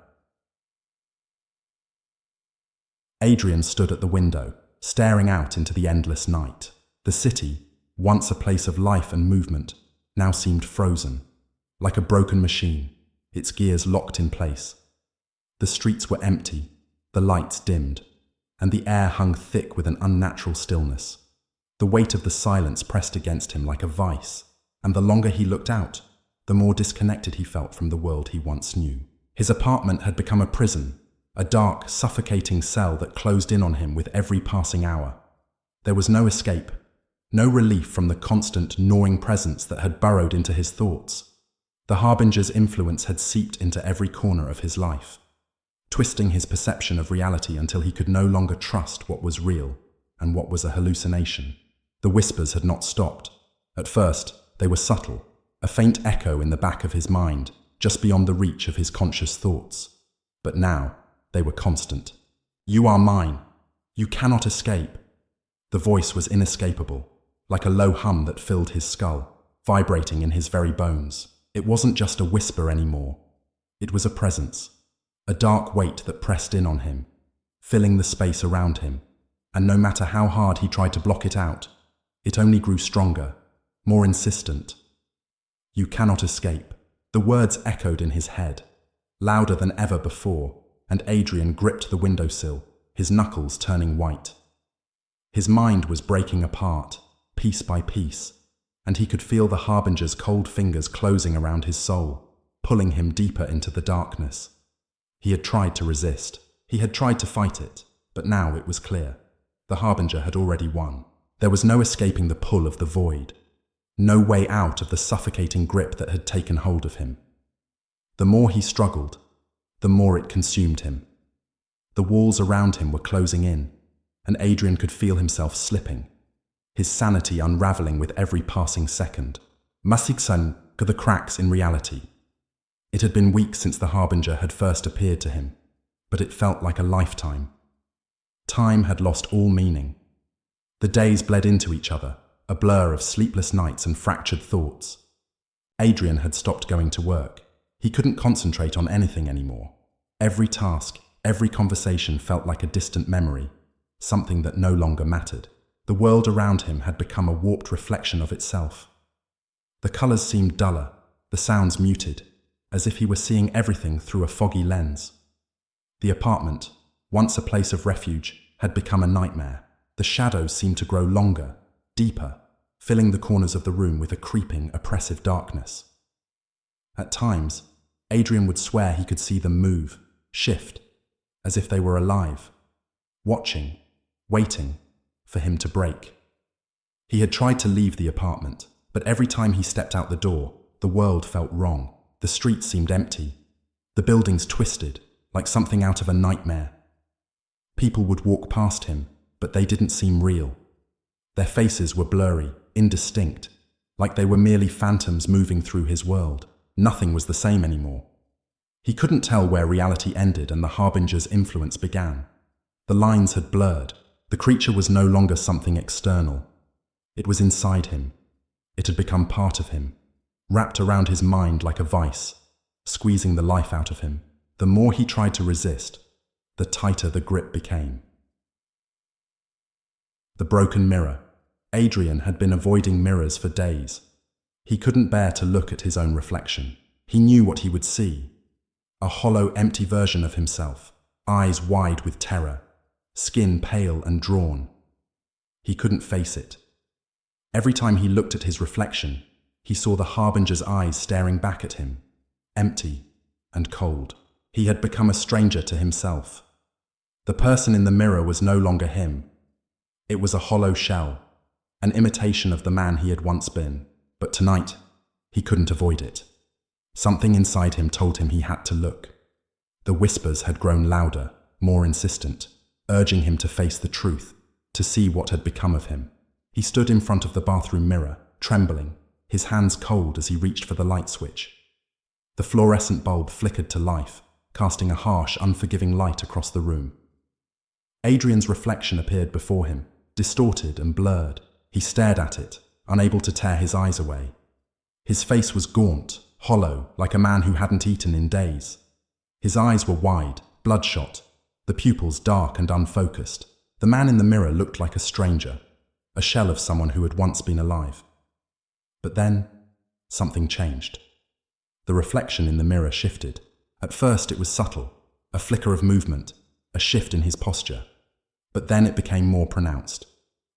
Adrian stood at the window, staring out into the endless night. The city, once a place of life and movement, now seemed frozen, like a broken machine, its gears locked in place. The streets were empty, the lights dimmed, and the air hung thick with an unnatural stillness. The weight of the silence pressed against him like a vice, and the longer he looked out, the more disconnected he felt from the world he once knew. His apartment had become a prison, a dark, suffocating cell that closed in on him with every passing hour. There was no escape, no relief from the constant, gnawing presence that had burrowed into his thoughts. The Harbinger's influence had seeped into every corner of his life, twisting his perception of reality until he could no longer trust what was real and what was a hallucination. The whispers had not stopped. At first, they were subtle, a faint echo in the back of his mind, just beyond the reach of his conscious thoughts. But now, they were constant. "You are mine. You cannot escape." The voice was inescapable, like a low hum that filled his skull, vibrating in his very bones. It wasn't just a whisper anymore. It was a presence, a dark weight that pressed in on him, filling the space around him. And no matter how hard he tried to block it out, it only grew stronger, more insistent. "You cannot escape." The words echoed in his head, louder than ever before, and Adrian gripped the windowsill, his knuckles turning white. His mind was breaking apart, piece by piece, and he could feel the Harbinger's cold fingers closing around his soul, pulling him deeper into the darkness. He had tried to resist. He had tried to fight it, but now it was clear. The Harbinger had already won. There was no escaping the pull of the void, no way out of the suffocating grip that had taken hold of him. The more he struggled, the more it consumed him. The walls around him were closing in, and Adrian could feel himself slipping, his sanity unraveling with every passing second. Masigsan were the cracks in reality. It had been weeks since the Harbinger had first appeared to him, but it felt like a lifetime. Time had lost all meaning. The days bled into each other, a blur of sleepless nights and fractured thoughts. Adrian had stopped going to work. He couldn't concentrate on anything anymore. Every task, every conversation felt like a distant memory, something that no longer mattered. The world around him had become a warped reflection of itself. The colors seemed duller, the sounds muted, as if he were seeing everything through a foggy lens. The apartment, once a place of refuge, had become a nightmare. The shadows seemed to grow longer, deeper, filling the corners of the room with a creeping, oppressive darkness. At times, Adrian would swear he could see them move, shift, as if they were alive, watching, waiting for him to break. He had tried to leave the apartment, but every time he stepped out the door, the world felt wrong. The streets seemed empty, the buildings twisted, like something out of a nightmare. People would walk past him, but they didn't seem real. Their faces were blurry, indistinct, like they were merely phantoms moving through his world. Nothing was the same anymore. He couldn't tell where reality ended and the Harbinger's influence began. The lines had blurred. The creature was no longer something external. It was inside him. It had become part of him, wrapped around his mind like a vice, squeezing the life out of him. The more he tried to resist, the tighter the grip became. The broken mirror. Adrian had been avoiding mirrors for days. He couldn't bear to look at his own reflection. He knew what he would see. A hollow, empty version of himself, eyes wide with terror, skin pale and drawn. He couldn't face it. Every time he looked at his reflection, he saw the Harbinger's eyes staring back at him, empty and cold. He had become a stranger to himself. The person in the mirror was no longer him. It was a hollow shell, an imitation of the man he had once been. But tonight, he couldn't avoid it. Something inside him told him he had to look. The whispers had grown louder, more insistent, urging him to face the truth, to see what had become of him. He stood in front of the bathroom mirror, trembling, his hands cold as he reached for the light switch. The fluorescent bulb flickered to life, casting a harsh, unforgiving light across the room. Adrian's reflection appeared before him, distorted and blurred. He stared at it, unable to tear his eyes away. His face was gaunt, hollow, like a man who hadn't eaten in days. His eyes were wide, bloodshot, the pupils dark and unfocused. The man in the mirror looked like a stranger, a shell of someone who had once been alive. But then, something changed. The reflection in the mirror shifted. At first it was subtle, a flicker of movement, a shift in his posture. But then it became more pronounced.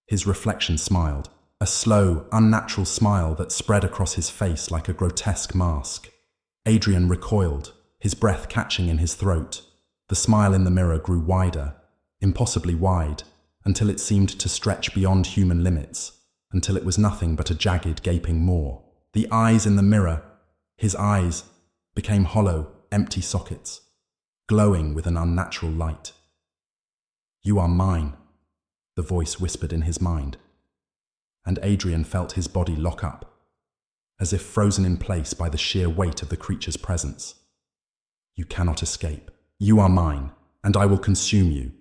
His reflection smiled, a slow, unnatural smile that spread across his face like a grotesque mask. Adrian recoiled, his breath catching in his throat. The smile in the mirror grew wider, impossibly wide, until it seemed to stretch beyond human limits, until it was nothing but a jagged, gaping maw. The eyes in the mirror, his eyes, became hollow, empty sockets, glowing with an unnatural light. "You are mine," the voice whispered in his mind. And Adrian felt his body lock up, as if frozen in place by the sheer weight of the creature's presence. "You cannot escape. You are mine, and I will consume you."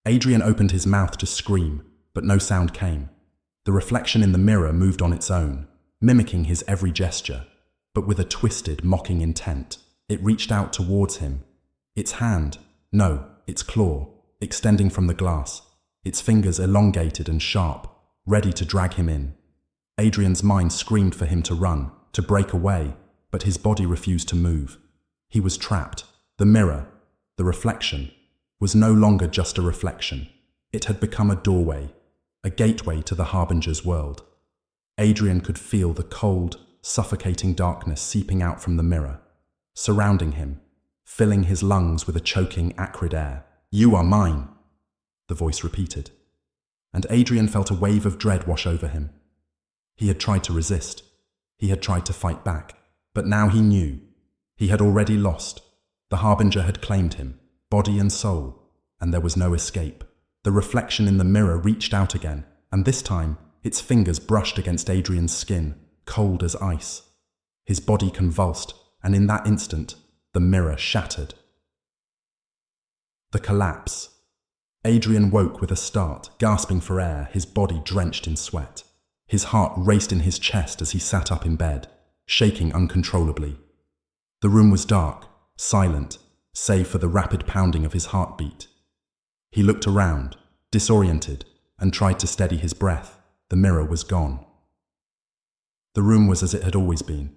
Adrian opened his mouth to scream, but no sound came. The reflection in the mirror moved on its own, mimicking his every gesture, but with a twisted, mocking intent. It reached out towards him, its hand, no, its claw, extending from the glass, its fingers elongated and sharp, ready to drag him in. Adrian's mind screamed for him to run, to break away, but his body refused to move. He was trapped. The mirror, the reflection, was no longer just a reflection. It had become a doorway, a gateway to the Harbinger's world. Adrian could feel the cold, suffocating darkness seeping out from the mirror, surrounding him, filling his lungs with a choking, acrid air. "You are mine," the voice repeated. And Adrian felt a wave of dread wash over him. He had tried to resist. He had tried to fight back. But now he knew. He had already lost. The Harbinger had claimed him, body and soul, and there was no escape. The reflection in the mirror reached out again, and this time, its fingers brushed against Adrian's skin, cold as ice. His body convulsed, and in that instant, the mirror shattered. The collapse. Adrian woke with a start, gasping for air, his body drenched in sweat. His heart raced in his chest as he sat up in bed, shaking uncontrollably. The room was dark, silent, save for the rapid pounding of his heartbeat. He looked around, disoriented, and tried to steady his breath. The mirror was gone. The room was as it had always been,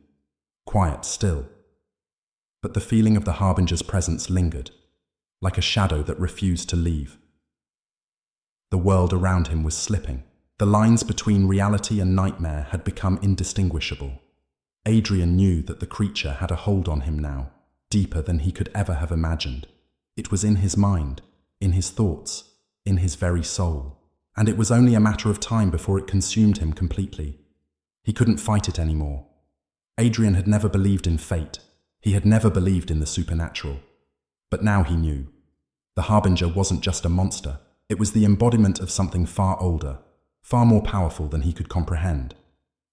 quiet, still. But the feeling of the Harbinger's presence lingered, like a shadow that refused to leave. The world around him was slipping. The lines between reality and nightmare had become indistinguishable. Adrian knew that the creature had a hold on him now, deeper than he could ever have imagined. It was in his mind, in his thoughts, in his very soul. And it was only a matter of time before it consumed him completely. He couldn't fight it anymore. Adrian had never believed in fate. He had never believed in the supernatural. But now he knew. The Harbinger wasn't just a monster. It was the embodiment of something far older, far more powerful than he could comprehend.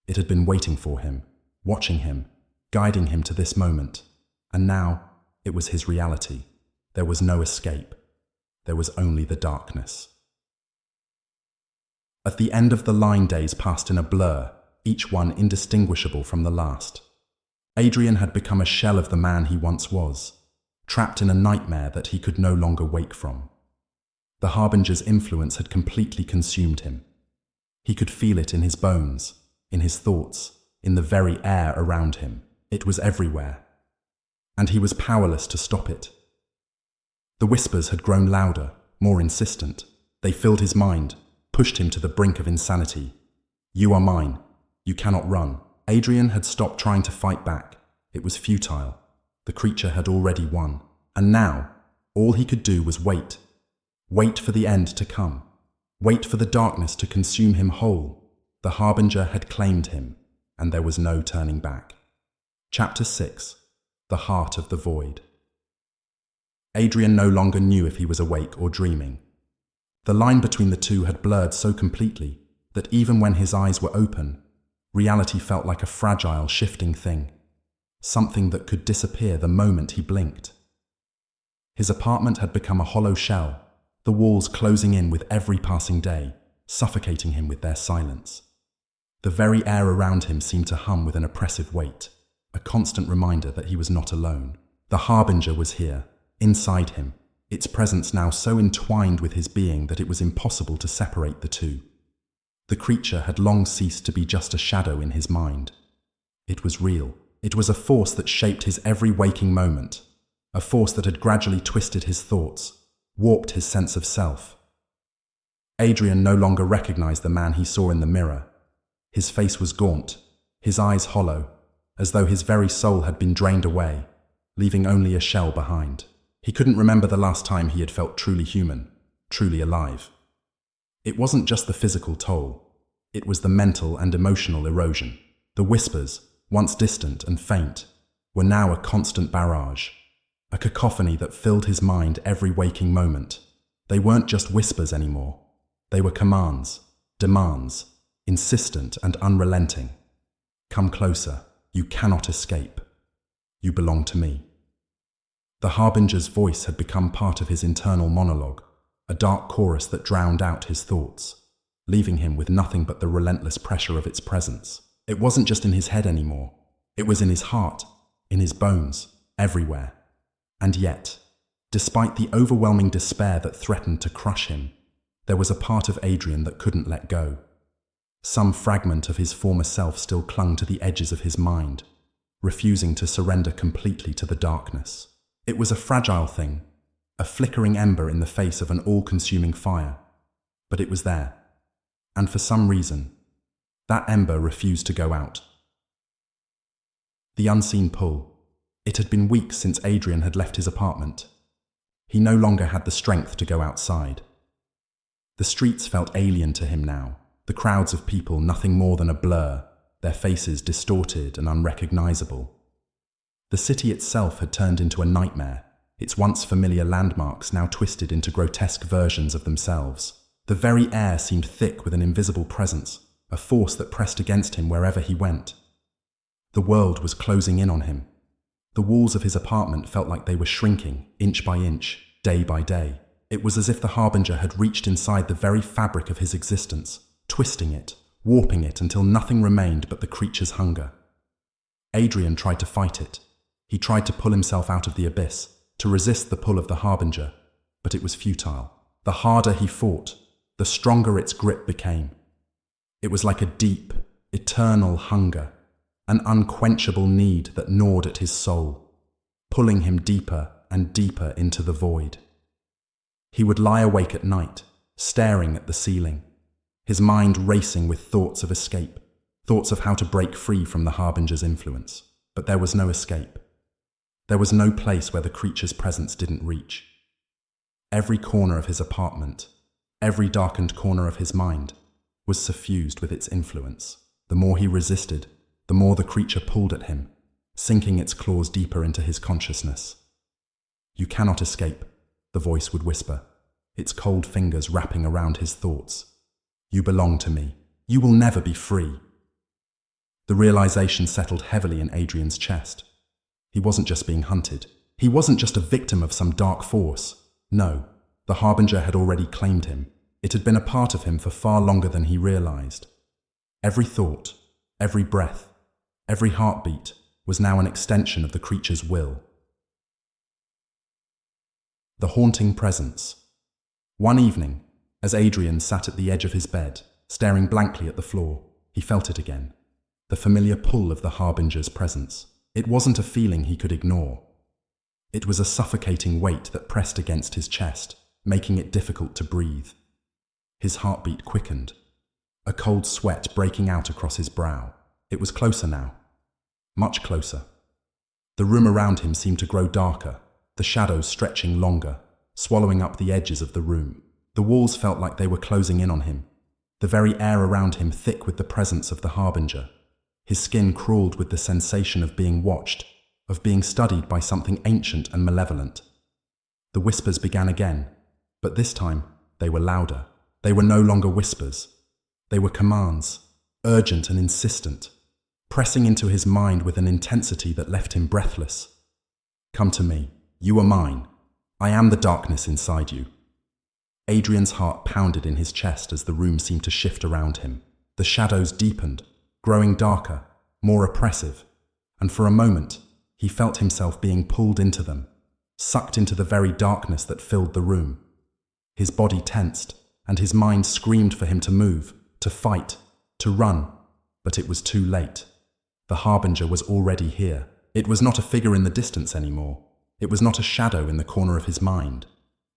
It had been waiting for him, watching him, guiding him to this moment. And now, it was his reality. There was no escape. There was only the darkness. At the end of the line, days passed in a blur, each one indistinguishable from the last. Adrian had become a shell of the man he once was, trapped in a nightmare that he could no longer wake from. The Harbinger's influence had completely consumed him. He could feel it in his bones, in his thoughts, in the very air around him. It was everywhere. And he was powerless to stop it. The whispers had grown louder, more insistent. They filled his mind, pushed him to the brink of insanity. "You are mine. You cannot run." Adrian had stopped trying to fight back. It was futile. The creature had already won. And now, all he could do was wait. Wait for the end to come. Wait for the darkness to consume him whole. The Harbinger had claimed him, and there was no turning back. Chapter 6. The Heart of the Void. Adrian no longer knew if he was awake or dreaming. The line between the two had blurred so completely that even when his eyes were open, Reality felt like a fragile, shifting thing, something that could disappear the moment he blinked. His apartment had become a hollow shell, the walls closing in with every passing day, suffocating him with their silence. The very air around him seemed to hum with an oppressive weight, a constant reminder that he was not alone. The Harbinger was here, inside him, its presence now so entwined with his being that it was impossible to separate the two. The creature had long ceased to be just a shadow in his mind. It was real. It was a force that shaped his every waking moment, a force that had gradually twisted his thoughts, warped his sense of self. Adrian no longer recognized the man he saw in the mirror. His face was gaunt, his eyes hollow, as though his very soul had been drained away, leaving only a shell behind. He couldn't remember the last time he had felt truly human, truly alive. It wasn't just the physical toll. It was the mental and emotional erosion. The whispers, once distant and faint, were now a constant barrage, a cacophony that filled his mind every waking moment. They weren't just whispers anymore. They were commands, demands, insistent and unrelenting. Come closer. You cannot escape. You belong to me. The Harbinger's voice had become part of his internal monologue, a dark chorus that drowned out his thoughts, leaving him with nothing but the relentless pressure of its presence. It wasn't just in his head anymore. It was in his heart, in his bones, everywhere. And yet, despite the overwhelming despair that threatened to crush him, there was a part of Adrian that couldn't let go. Some fragment of his former self still clung to the edges of his mind, refusing to surrender completely to the darkness. It was a fragile thing, a flickering ember in the face of an all-consuming fire, but it was there. And for some reason, that ember refused to go out. The unseen pull. It had been weeks since Adrian had left his apartment. He no longer had the strength to go outside. The streets felt alien to him now, the crowds of people nothing more than a blur, their faces distorted and unrecognizable. The city itself had turned into a nightmare, its once familiar landmarks now twisted into grotesque versions of themselves. The very air seemed thick with an invisible presence, a force that pressed against him wherever he went. The world was closing in on him. The walls of his apartment felt like they were shrinking, inch by inch, day by day. It was as if the Harbinger had reached inside the very fabric of his existence, twisting it, warping it until nothing remained but the creature's hunger. Adrian tried to fight it. He tried to pull himself out of the abyss, to resist the pull of the Harbinger, but it was futile. The harder he fought, the stronger its grip became. It was like a deep, eternal hunger, an unquenchable need that gnawed at his soul, pulling him deeper and deeper into the void. He would lie awake at night, staring at the ceiling, his mind racing with thoughts of escape, thoughts of how to break free from the Harbinger's influence. But there was no escape. There was no place where the creature's presence didn't reach. Every corner of his apartment, every darkened corner of his mind, was suffused with its influence. The more he resisted, the more the creature pulled at him, sinking its claws deeper into his consciousness. You cannot escape, the voice would whisper, its cold fingers wrapping around his thoughts. You belong to me. You will never be free. The realization settled heavily in Adrian's chest. He wasn't just being hunted. He wasn't just a victim of some dark force. No, the Harbinger had already claimed him. It had been a part of him for far longer than he realized. Every thought, every breath, every heartbeat was now an extension of the creature's will. The haunting presence. One evening, as Adrian sat at the edge of his bed, staring blankly at the floor, he felt it again. The familiar pull of the Harbinger's presence. It wasn't a feeling he could ignore. It was a suffocating weight that pressed against his chest, making it difficult to breathe. His heartbeat quickened, a cold sweat breaking out across his brow. It was closer now, much closer. The room around him seemed to grow darker, the shadows stretching longer, swallowing up the edges of the room. The walls felt like they were closing in on him, the very air around him thick with the presence of the Harbinger. His skin crawled with the sensation of being watched, of being studied by something ancient and malevolent. The whispers began again, but this time they were louder. They were no longer whispers. They were commands, urgent and insistent, pressing into his mind with an intensity that left him breathless. "Come to me. You are mine. I am the darkness inside you." Adrian's heart pounded in his chest as the room seemed to shift around him. The shadows deepened, growing darker, more oppressive, and for a moment, he felt himself being pulled into them, sucked into the very darkness that filled the room. His body tensed, and his mind screamed for him to move, to fight, to run, but it was too late. The Harbinger was already here. It was not a figure in the distance anymore. It was not a shadow in the corner of his mind.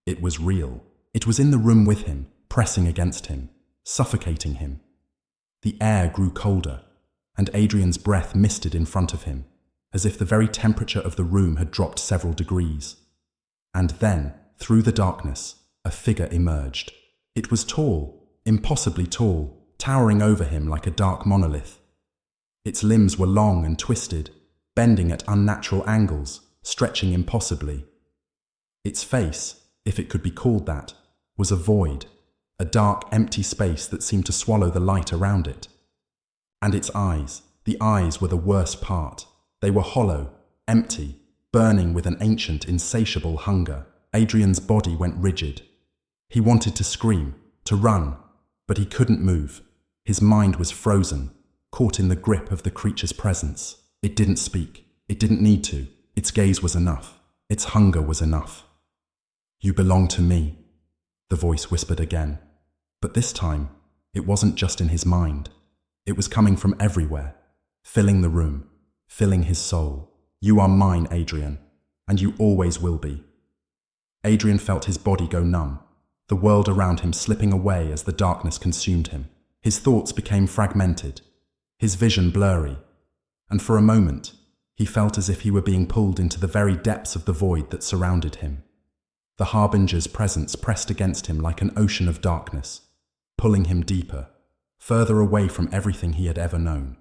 It was real. It was in the room with him, pressing against him, suffocating him. The air grew colder, and Adrian's breath misted in front of him, as if the very temperature of the room had dropped several degrees. And then, through the darkness, a figure emerged. It was tall, impossibly tall, towering over him like a dark monolith. Its limbs were long and twisted, bending at unnatural angles, stretching impossibly. Its face, if it could be called that, was a void, a dark, empty space that seemed to swallow the light around it. And its eyes, the eyes were the worst part. They were hollow, empty, burning with an ancient, insatiable hunger. Adrian's body went rigid. He wanted to scream, to run, but he couldn't move. His mind was frozen, caught in the grip of the creature's presence. It didn't speak. It didn't need to. Its gaze was enough. Its hunger was enough. "You belong to me," the voice whispered again. But this time, it wasn't just in his mind. It was coming from everywhere, filling the room, filling his soul. "You are mine, Adrian, and you always will be." Adrian felt his body go numb, the world around him slipping away as the darkness consumed him. His thoughts became fragmented, his vision blurry, and for a moment, he felt as if he were being pulled into the very depths of the void that surrounded him. The Harbinger's presence pressed against him like an ocean of darkness, pulling him deeper, further away from everything he had ever known.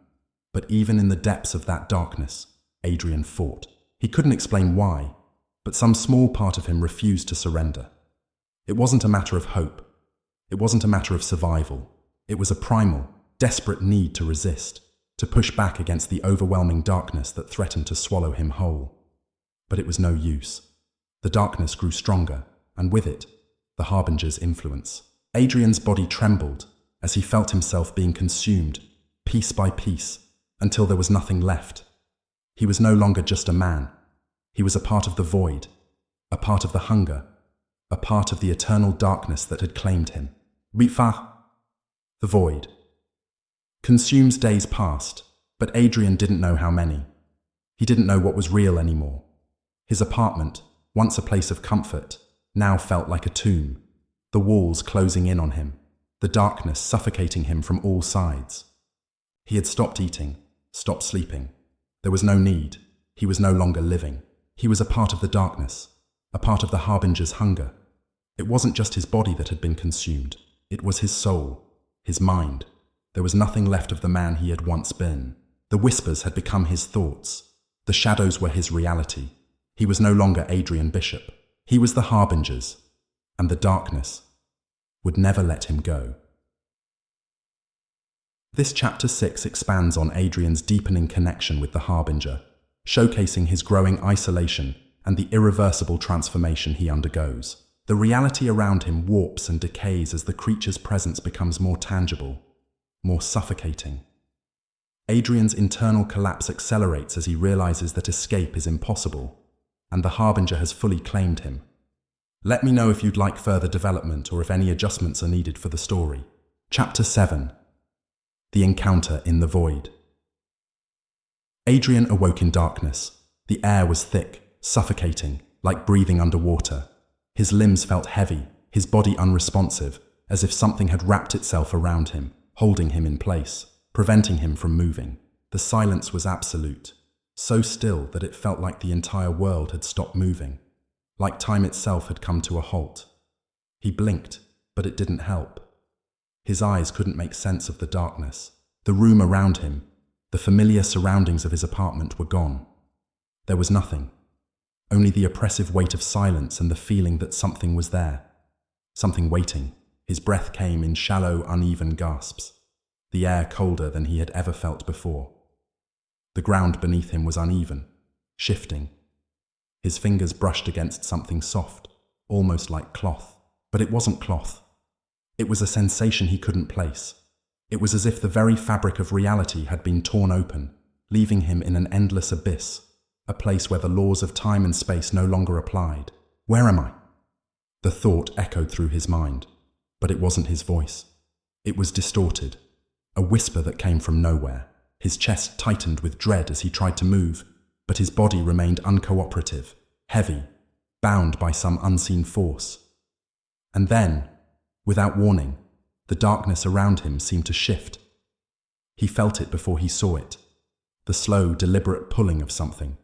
But even in the depths of that darkness, Adrian fought. He couldn't explain why, but some small part of him refused to surrender. It wasn't a matter of hope. It wasn't a matter of survival. It was a primal, desperate need to resist, to push back against the overwhelming darkness that threatened to swallow him whole. But it was no use. The darkness grew stronger, and with it, the Harbinger's influence. Adrian's body trembled as he felt himself being consumed, piece by piece, until there was nothing left. He was no longer just a man. He was a part of the void, a part of the hunger, a part of the eternal darkness that had claimed him. The void. Consumed days passed, but Adrian didn't know how many. He didn't know what was real anymore. His apartment, once a place of comfort, now felt like a tomb, the walls closing in on him, the darkness suffocating him from all sides. He had stopped eating, stopped sleeping. There was no need. He was no longer living. He was a part of the darkness, a part of the Harbinger's hunger. It wasn't just his body that had been consumed. It was his soul, his mind. There was nothing left of the man he had once been. The whispers had become his thoughts. The shadows were his reality. He was no longer Adrian Bishop. He was the Harbinger's, and the darkness would never let him go. This chapter 6 expands on Adrian's deepening connection with the Harbinger, showcasing his growing isolation and the irreversible transformation he undergoes. The reality around him warps and decays as the creature's presence becomes more tangible, more suffocating. Adrian's internal collapse accelerates as he realizes that escape is impossible, and the Harbinger has fully claimed him. Let me know if you'd like further development or if any adjustments are needed for the story. Chapter 7. The Encounter in the Void. Adrian awoke in darkness. The air was thick, suffocating, like breathing underwater. His limbs felt heavy, his body unresponsive, as if something had wrapped itself around him, holding him in place, preventing him from moving. The silence was absolute, so still that it felt like the entire world had stopped moving, like time itself had come to a halt. He blinked, but it didn't help. His eyes couldn't make sense of the darkness. The room around him, the familiar surroundings of his apartment were gone. There was nothing, only the oppressive weight of silence and the feeling that something was there, something waiting. His breath came in shallow, uneven gasps. the air colder than he had ever felt before. The ground beneath him was uneven, shifting. His fingers brushed against something soft, almost like cloth. But it wasn't cloth. It was a sensation he couldn't place. It was as if the very fabric of reality had been torn open, leaving him in an endless abyss, a place where the laws of time and space no longer applied. Where am I? The thought echoed through his mind, but it wasn't his voice. It was distorted, a whisper that came from nowhere. His chest tightened with dread as he tried to move, but his body remained uncooperative, heavy, bound by some unseen force. And then, without warning, the darkness around him seemed to shift. He felt it before he saw it, the slow, deliberate pulling of something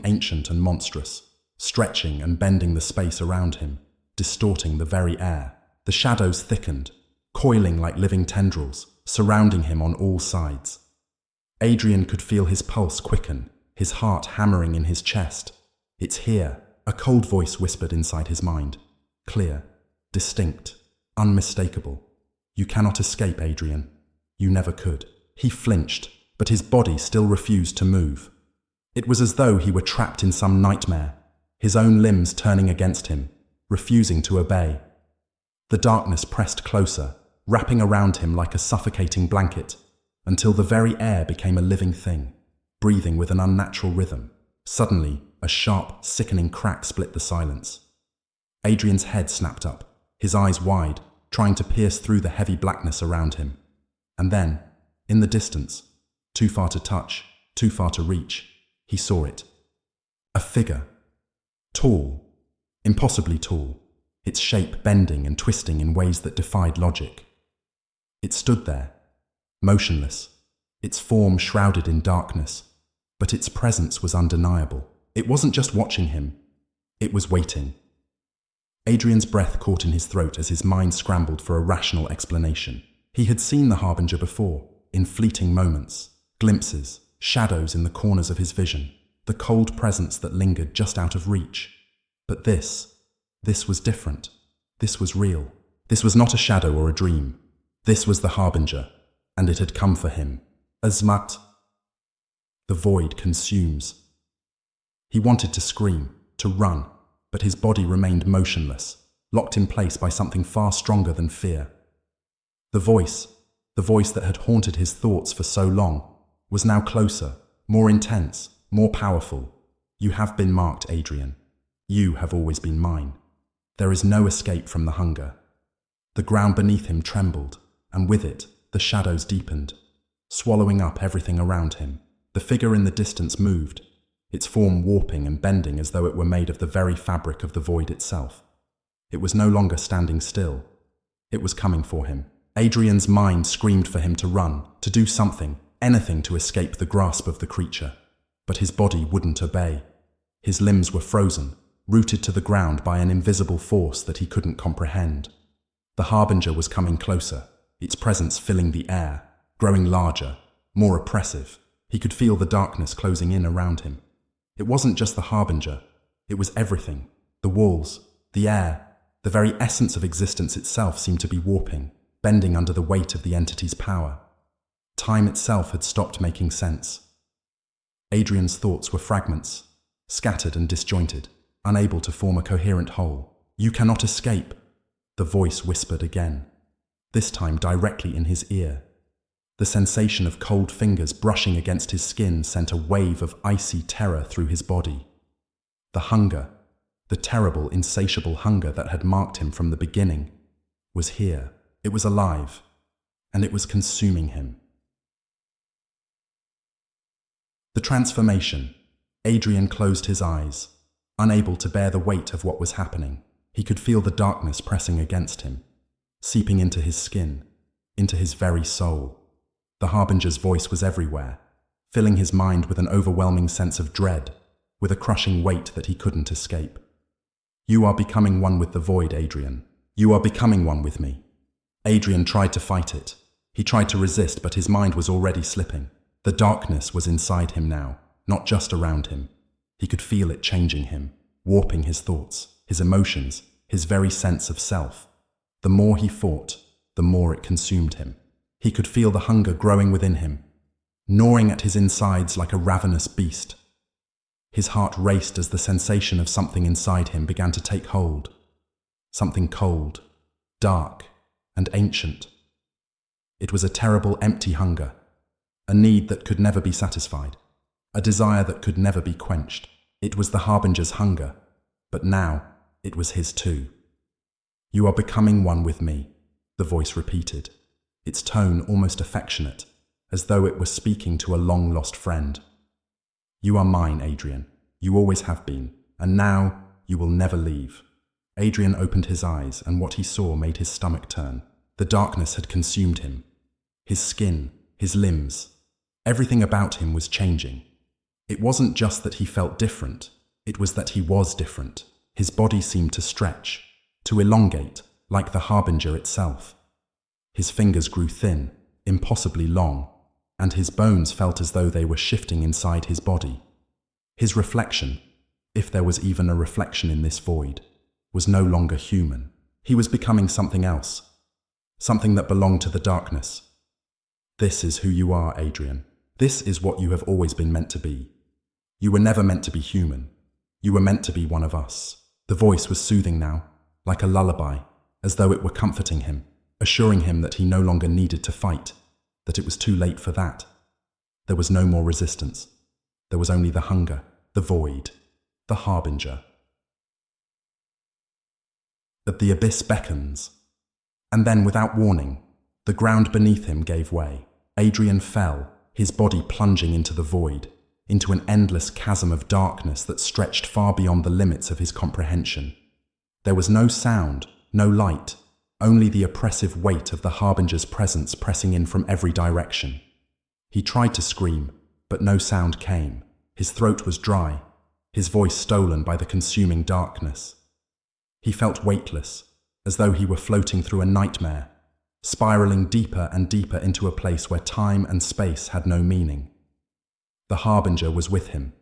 ancient and monstrous, stretching and bending the space around him, distorting the very air. The shadows thickened, coiling like living tendrils, surrounding him on all sides. Adrian could feel his pulse quicken, his heart hammering in his chest. "It's here," a cold voice whispered inside his mind. Clear, distinct, unmistakable. "You cannot escape, Adrian. You never could." He flinched, but his body still refused to move. It was as though he were trapped in some nightmare, his own limbs turning against him, refusing to obey. The darkness pressed closer, wrapping around him like a suffocating blanket, until the very air became a living thing, breathing with an unnatural rhythm. Suddenly, a sharp, sickening crack split the silence. Adrian's head snapped up, his eyes wide, trying to pierce through the heavy blackness around him. And then, in the distance, too far to touch, too far to reach, he saw it. A figure. Tall, impossibly tall, its shape bending and twisting in ways that defied logic. It stood there, motionless, its form shrouded in darkness, but its presence was undeniable. It wasn't just watching him, it was waiting. Adrian's breath caught in his throat as his mind scrambled for a rational explanation. He had seen the Harbinger before, in fleeting moments, glimpses, shadows in the corners of his vision, the cold presence that lingered just out of reach. But this was different. This was real. This was not a shadow or a dream. This was the Harbinger, and it had come for him. Azmat. The void consumes. He wanted to scream, to run, but his body remained motionless, locked in place by something far stronger than fear. The voice that had haunted his thoughts for so long, was now closer, more intense, more powerful. "You have been marked, Adrian. You have always been mine. There is no escape from the hunger." The ground beneath him trembled, and with it, the shadows deepened, swallowing up everything around him. The figure in the distance moved, its form warping and bending as though it were made of the very fabric of the void itself. It was no longer standing still. It was coming for him. Adrian's mind screamed for him to run, to do something, anything to escape the grasp of the creature. But his body wouldn't obey. His limbs were frozen, rooted to the ground by an invisible force that he couldn't comprehend. The Harbinger was coming closer, its presence filling the air, growing larger, more oppressive. He could feel the darkness closing in around him. It wasn't just the Harbinger, it was everything. The walls, the air, the very essence of existence itself seemed to be warping, bending under the weight of the entity's power. Time itself had stopped making sense. Adrian's thoughts were fragments, scattered and disjointed, unable to form a coherent whole. "You cannot escape," the voice whispered again, this time directly in his ear. The sensation of cold fingers brushing against his skin sent a wave of icy terror through his body. The hunger, the terrible, insatiable hunger that had marked him from the beginning, was here. It was alive, and it was consuming him. The transformation. Adrian closed his eyes, unable to bear the weight of what was happening. He could feel the darkness pressing against him, seeping into his skin, into his very soul. The Harbinger's voice was everywhere, filling his mind with an overwhelming sense of dread, with a crushing weight that he couldn't escape. "You are becoming one with the void, Adrian. You are becoming one with me." Adrian tried to fight it. He tried to resist, but his mind was already slipping. The darkness was inside him now, not just around him. He could feel it changing him, warping his thoughts, his emotions, his very sense of self. The more he fought, the more it consumed him. He could feel the hunger growing within him, gnawing at his insides like a ravenous beast. His heart raced as the sensation of something inside him began to take hold. Something cold, dark, and ancient. It was a terrible, empty hunger, a need that could never be satisfied, a desire that could never be quenched. It was the Harbinger's hunger, but now it was his too. "You are becoming one with me," the voice repeated, its tone almost affectionate, as though it were speaking to a long-lost friend. "You are mine, Adrian. You always have been, and now you will never leave." Adrian opened his eyes, and what he saw made his stomach turn. The darkness had consumed him. His skin, his limbs, everything about him was changing. It wasn't just that he felt different, it was that he was different. His body seemed to stretch, to elongate, like the Harbinger itself. His fingers grew thin, impossibly long, and his bones felt as though they were shifting inside his body. His reflection, if there was even a reflection in this void, was no longer human. He was becoming something else, something that belonged to the darkness. "This is who you are, Adrian. This is what you have always been meant to be. You were never meant to be human. You were meant to be one of us." The voice was soothing now, like a lullaby, as though it were comforting him, assuring him that he no longer needed to fight, that it was too late for that. There was no more resistance. There was only the hunger, the void, the Harbinger. That the abyss beckons. And then, without warning, the ground beneath him gave way. Adrian fell, his body plunging into the void, into an endless chasm of darkness that stretched far beyond the limits of his comprehension. There was no sound, no light, only the oppressive weight of the Harbinger's presence pressing in from every direction. He tried to scream, but no sound came. His throat was dry, his voice stolen by the consuming darkness. He felt weightless, as though he were floating through a nightmare, spiraling deeper and deeper into a place where time and space had no meaning. The Harbinger was with him,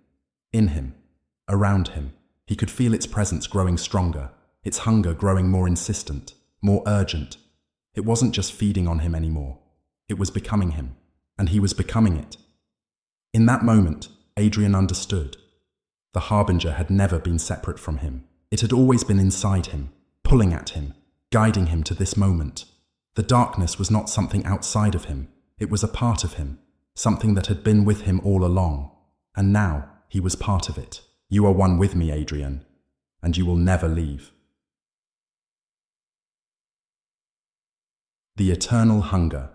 in him, around him. He could feel its presence growing stronger, its hunger growing more insistent, more urgent. It wasn't just feeding on him anymore. It was becoming him, and he was becoming it. In that moment, Adrian understood. The Harbinger had never been separate from him. It had always been inside him, pulling at him, guiding him to this moment. The darkness was not something outside of him. It was a part of him, something that had been with him all along, and now he was part of it. "You are one with me, Adrian, and you will never leave." The eternal hunger.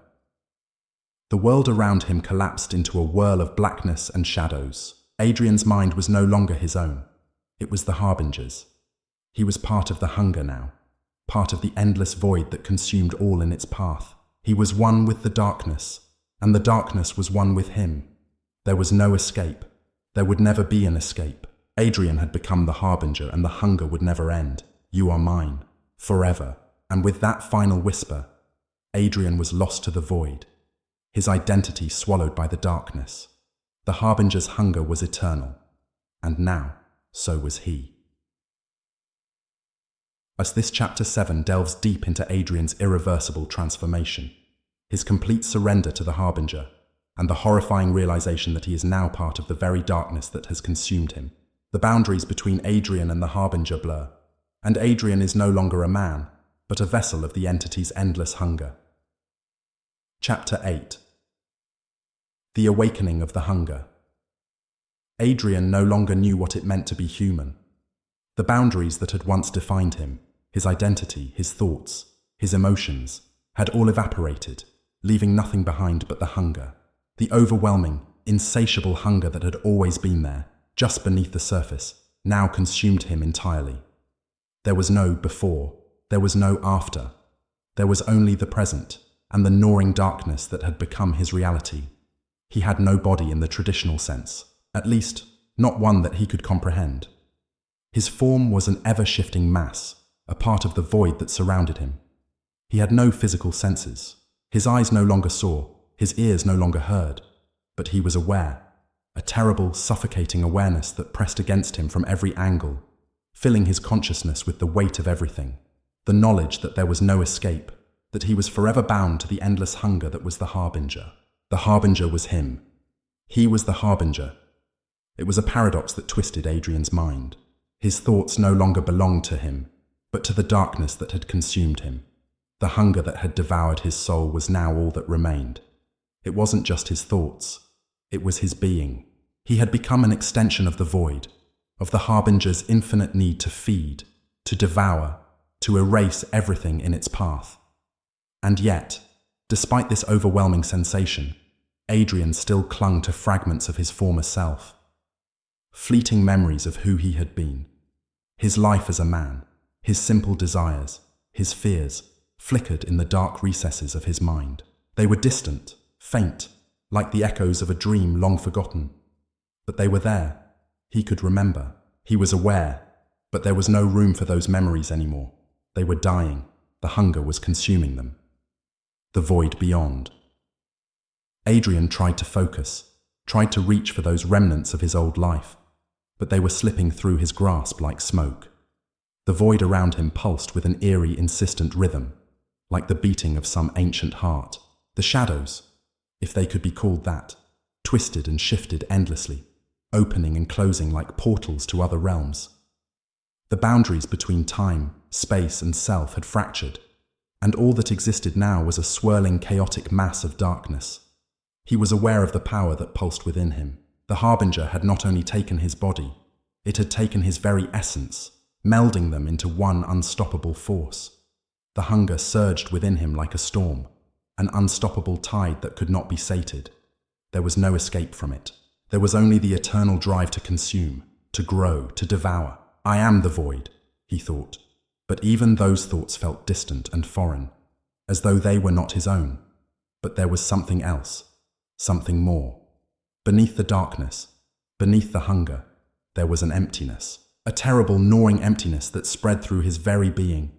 The world around him collapsed into a whirl of blackness and shadows. Adrian's mind was no longer his own. It was the Harbinger's. He was part of the hunger now, part of the endless void that consumed all in its path. He was one with the darkness, and the darkness was one with him. There was no escape. There would never be an escape. Adrian had become the Harbinger, and the hunger would never end. "You are mine, forever." And with that final whisper, Adrian was lost to the void, his identity swallowed by the darkness. The Harbinger's hunger was eternal, and now so was he. As this chapter 7 delves deep into Adrian's irreversible transformation, his complete surrender to the Harbinger, and the horrifying realization that he is now part of the very darkness that has consumed him. The boundaries between Adrian and the Harbinger blur, and Adrian is no longer a man, but a vessel of the entity's endless hunger. Chapter 8. The Awakening of the Hunger. Adrian no longer knew what it meant to be human. The boundaries that had once defined him, his identity, his thoughts, his emotions, had all evaporated, leaving nothing behind but the hunger. The overwhelming, insatiable hunger that had always been there, just beneath the surface, now consumed him entirely. There was no before, there was no after. There was only the present, and the gnawing darkness that had become his reality. He had no body in the traditional sense, at least, not one that he could comprehend. His form was an ever-shifting mass, a part of the void that surrounded him. He had no physical senses. His eyes no longer saw, his ears no longer heard, but he was aware, a terrible, suffocating awareness that pressed against him from every angle, filling his consciousness with the weight of everything, the knowledge that there was no escape, that he was forever bound to the endless hunger that was the harbinger. The harbinger was him. He was the harbinger. It was a paradox that twisted Adrian's mind. His thoughts no longer belonged to him, but to the darkness that had consumed him. The hunger that had devoured his soul was now all that remained. It wasn't just his thoughts. It was his being. He had become an extension of the void, of the harbinger's infinite need to feed, to devour, to erase everything in its path. And yet, despite this overwhelming sensation, Adrian still clung to fragments of his former self. Fleeting memories of who he had been. His life as a man, his simple desires, his fears, flickered in the dark recesses of his mind. They were distant, faint, like the echoes of a dream long forgotten. But they were there. He could remember. He was aware, but there was no room for those memories anymore. They were dying. The hunger was consuming them. The void beyond. Adrian tried to focus, tried to reach for those remnants of his old life, but they were slipping through his grasp like smoke. The void around him pulsed with an eerie, insistent rhythm, like the beating of some ancient heart. The shadows, if they could be called that, twisted and shifted endlessly, opening and closing like portals to other realms. The boundaries between time, space, and self had fractured, and all that existed now was a swirling, chaotic mass of darkness. He was aware of the power that pulsed within him. The harbinger had not only taken his body, it had taken his very essence, melding them into one unstoppable force. The hunger surged within him like a storm, an unstoppable tide that could not be sated. There was no escape from it. There was only the eternal drive to consume, to grow, to devour. I am the void, he thought. But even those thoughts felt distant and foreign, as though they were not his own. But there was something else, something more. Beneath the darkness, beneath the hunger, there was an emptiness, a terrible gnawing emptiness that spread through his very being.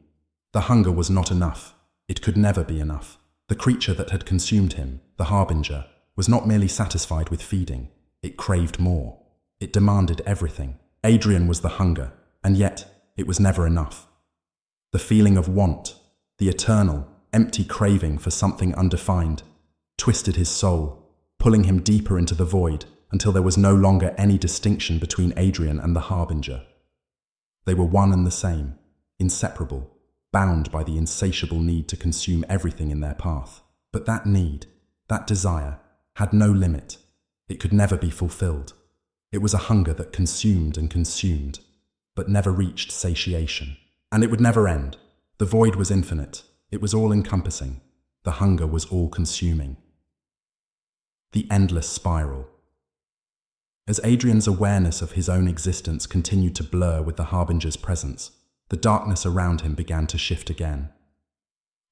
The hunger was not enough. It could never be enough. The creature that had consumed him, the harbinger, was not merely satisfied with feeding. It craved more. It demanded everything. Adrian was the hunger, and yet it was never enough. The feeling of want, the eternal, empty craving for something undefined, twisted his soul, pulling him deeper into the void until there was no longer any distinction between Adrian and the harbinger. They were one and the same, inseparable, bound by the insatiable need to consume everything in their path. But that need, that desire, had no limit. It could never be fulfilled. It was a hunger that consumed and consumed, but never reached satiation. And it would never end. The void was infinite. It was all-encompassing. The hunger was all-consuming. The endless spiral. As Adrian's awareness of his own existence continued to blur with the harbinger's presence, the darkness around him began to shift again.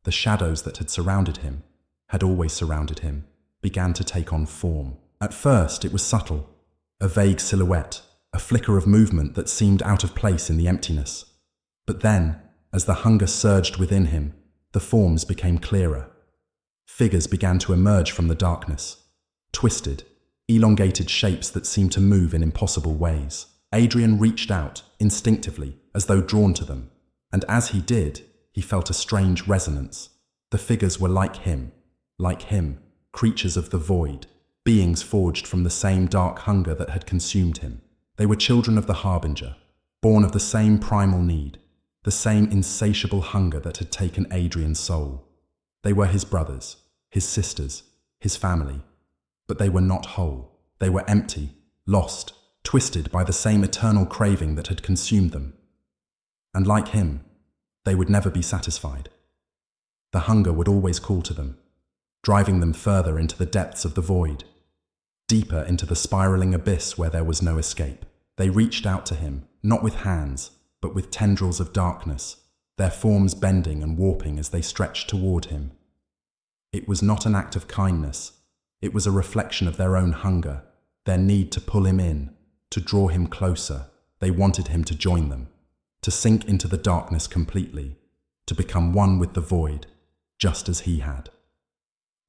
The shadows that had surrounded him, had always surrounded him, began to take on form. At first it was subtle, a vague silhouette, a flicker of movement that seemed out of place in the emptiness. But then, as the hunger surged within him, the forms became clearer. Figures began to emerge from the darkness, twisted, elongated shapes that seemed to move in impossible ways. Adrian reached out, instinctively, as though drawn to them, and as he did, he felt a strange resonance. The figures were like him, creatures of the void, beings forged from the same dark hunger that had consumed him. They were children of the harbinger, born of the same primal need, the same insatiable hunger that had taken Adrian's soul. They were his brothers, his sisters, his family, but they were not whole. They were empty, lost, twisted by the same eternal craving that had consumed them. And like him, they would never be satisfied. The hunger would always call to them, driving them further into the depths of the void, deeper into the spiraling abyss where there was no escape. They reached out to him, not with hands, but with tendrils of darkness, their forms bending and warping as they stretched toward him. It was not an act of kindness. It was a reflection of their own hunger, their need to pull him in, to draw him closer. They wanted him to join them, to sink into the darkness completely, to become one with the void, just as he had.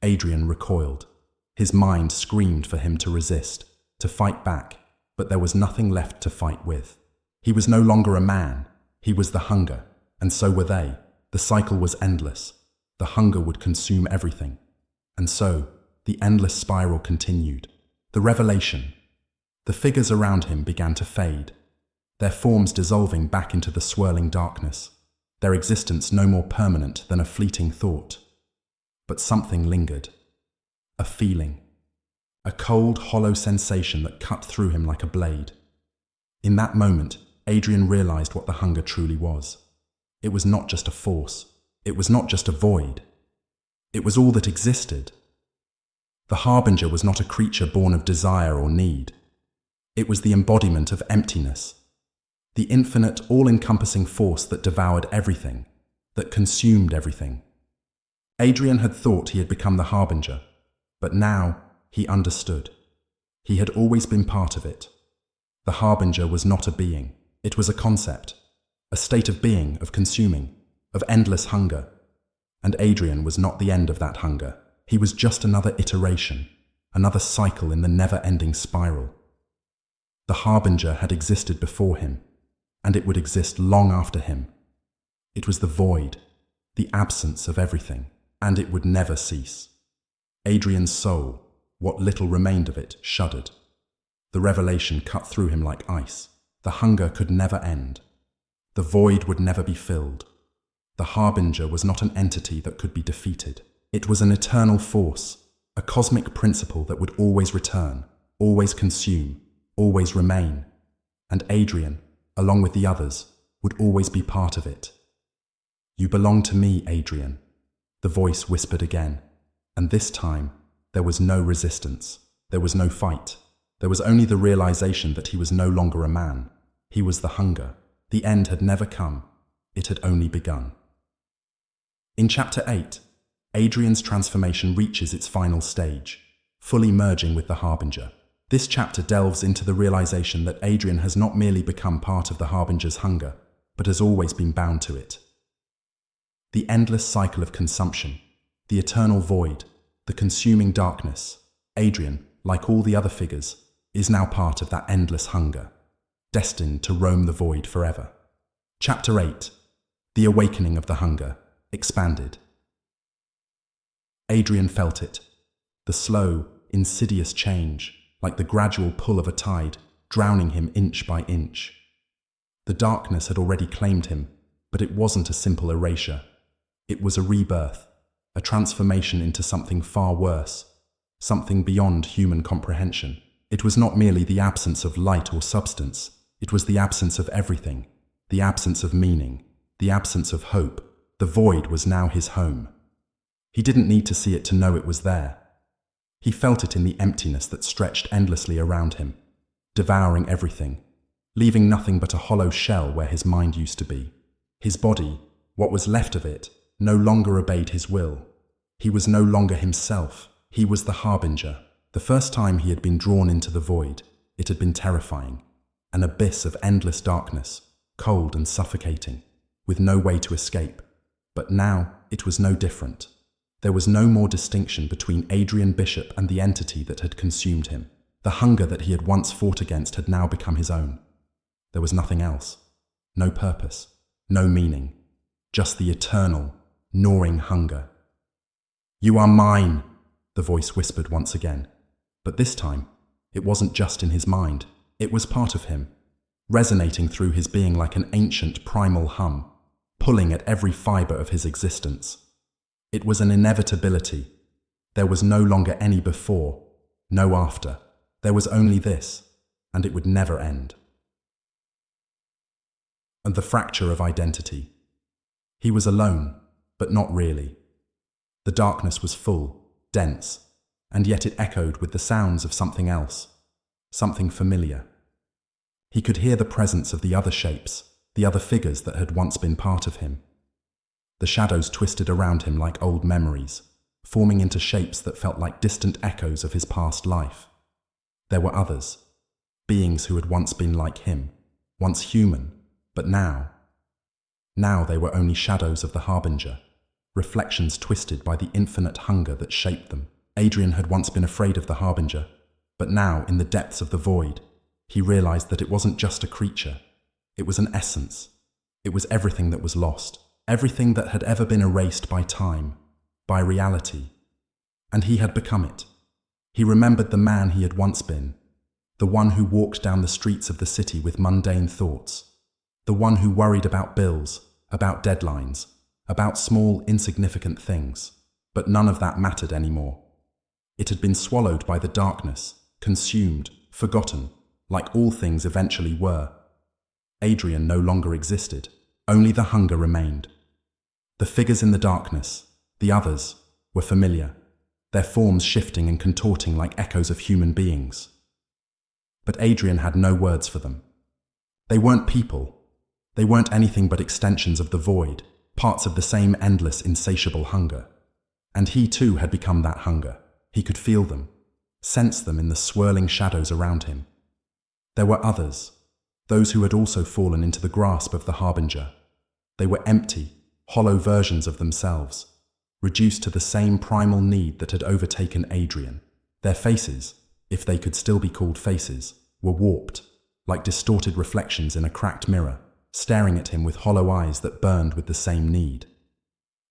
Adrian recoiled. His mind screamed for him to resist, to fight back, but there was nothing left to fight with. He was no longer a man. He was the hunger, and so were they. The cycle was endless. The hunger would consume everything. And so, the endless spiral continued. The revelation. The figures around him began to fade, their forms dissolving back into the swirling darkness, their existence no more permanent than a fleeting thought. But something lingered. A feeling. A cold, hollow sensation that cut through him like a blade. In that moment, Adrian realized what the hunger truly was. It was not just a force. It was not just a void. It was all that existed. The Harbinger was not a creature born of desire or need. It was the embodiment of emptiness. The infinite, all-encompassing force that devoured everything, that consumed everything. Adrian had thought he had become the Harbinger, but now he understood. He had always been part of it. The Harbinger was not a being. It was a concept, a state of being, of consuming, of endless hunger. And Adrian was not the end of that hunger. He was just another iteration, another cycle in the never-ending spiral. The Harbinger had existed before him, and it would exist long after him. It was the void, the absence of everything, and it would never cease. Adrian's soul, what little remained of it, shuddered. The revelation cut through him like ice. The hunger could never end. The void would never be filled. The Harbinger was not an entity that could be defeated. It was an eternal force, a cosmic principle that would always return, always consume, always remain. And Adrian, along with the others, would always be part of it. "You belong to me, Adrian," the voice whispered again. And this time, there was no resistance. There was no fight. There was only the realization that he was no longer a man. He was the hunger. The end had never come. It had only begun. In Chapter 8, Adrian's transformation reaches its final stage, fully merging with the Harbinger. This chapter delves into the realization that Adrian has not merely become part of the Harbinger's hunger, but has always been bound to it. The endless cycle of consumption, the eternal void, the consuming darkness. Adrian, like all the other figures, is now part of that endless hunger, destined to roam the void forever. Chapter 8. The Awakening of the Hunger, expanded. Adrian felt it, the slow, insidious change, like the gradual pull of a tide, drowning him inch by inch. The darkness had already claimed him, but it wasn't a simple erasure. It was a rebirth, a transformation into something far worse, something beyond human comprehension. It was not merely the absence of light or substance, it was the absence of everything, the absence of meaning, the absence of hope. The void was now his home. He didn't need to see it to know it was there. He felt it in the emptiness that stretched endlessly around him, devouring everything, leaving nothing but a hollow shell where his mind used to be. His body, what was left of it, no longer obeyed his will. He was no longer himself. He was the Harbinger. The first time he had been drawn into the void, it had been terrifying. An abyss of endless darkness, cold and suffocating, with no way to escape. But now it was no different. There was no more distinction between Adrian Bishop and the entity that had consumed him. The hunger that he had once fought against had now become his own. There was nothing else. No purpose. No meaning. Just the eternal, gnawing hunger. "You are mine," the voice whispered once again. But this time, it wasn't just in his mind. It was part of him, resonating through his being like an ancient primal hum, pulling at every fiber of his existence. It was an inevitability. There was no longer any before, no after. There was only this, and it would never end. And the fracture of identity. He was alone, but not really. The darkness was full, dense, and yet it echoed with the sounds of something else, something familiar. He could hear the presence of the other shapes, the other figures that had once been part of him. The shadows twisted around him like old memories, forming into shapes that felt like distant echoes of his past life. There were others, beings who had once been like him, once human, but now they were only shadows of the Harbinger, reflections twisted by the infinite hunger that shaped them. Adrian had once been afraid of the Harbinger, but now, in the depths of the void, he realized that it wasn't just a creature. It was an essence. It was everything that was lost, everything that had ever been erased by time, by reality. And he had become it. He remembered the man he had once been, the one who walked down the streets of the city with mundane thoughts, the one who worried about bills, about deadlines, about small, insignificant things. But none of that mattered anymore. It had been swallowed by the darkness, consumed, forgotten, like all things eventually were. Adrian no longer existed. Only the hunger remained. The figures in the darkness, the others, were familiar, their forms shifting and contorting like echoes of human beings. But Adrian had no words for them. They weren't people. They weren't anything but extensions of the void, parts of the same endless, insatiable hunger. And he too had become that hunger. He could feel them, sense them in the swirling shadows around him. There were others, those who had also fallen into the grasp of the Harbinger. They were empty, hollow versions of themselves, reduced to the same primal need that had overtaken Adrian. Their faces, if they could still be called faces, were warped, like distorted reflections in a cracked mirror, staring at him with hollow eyes that burned with the same need.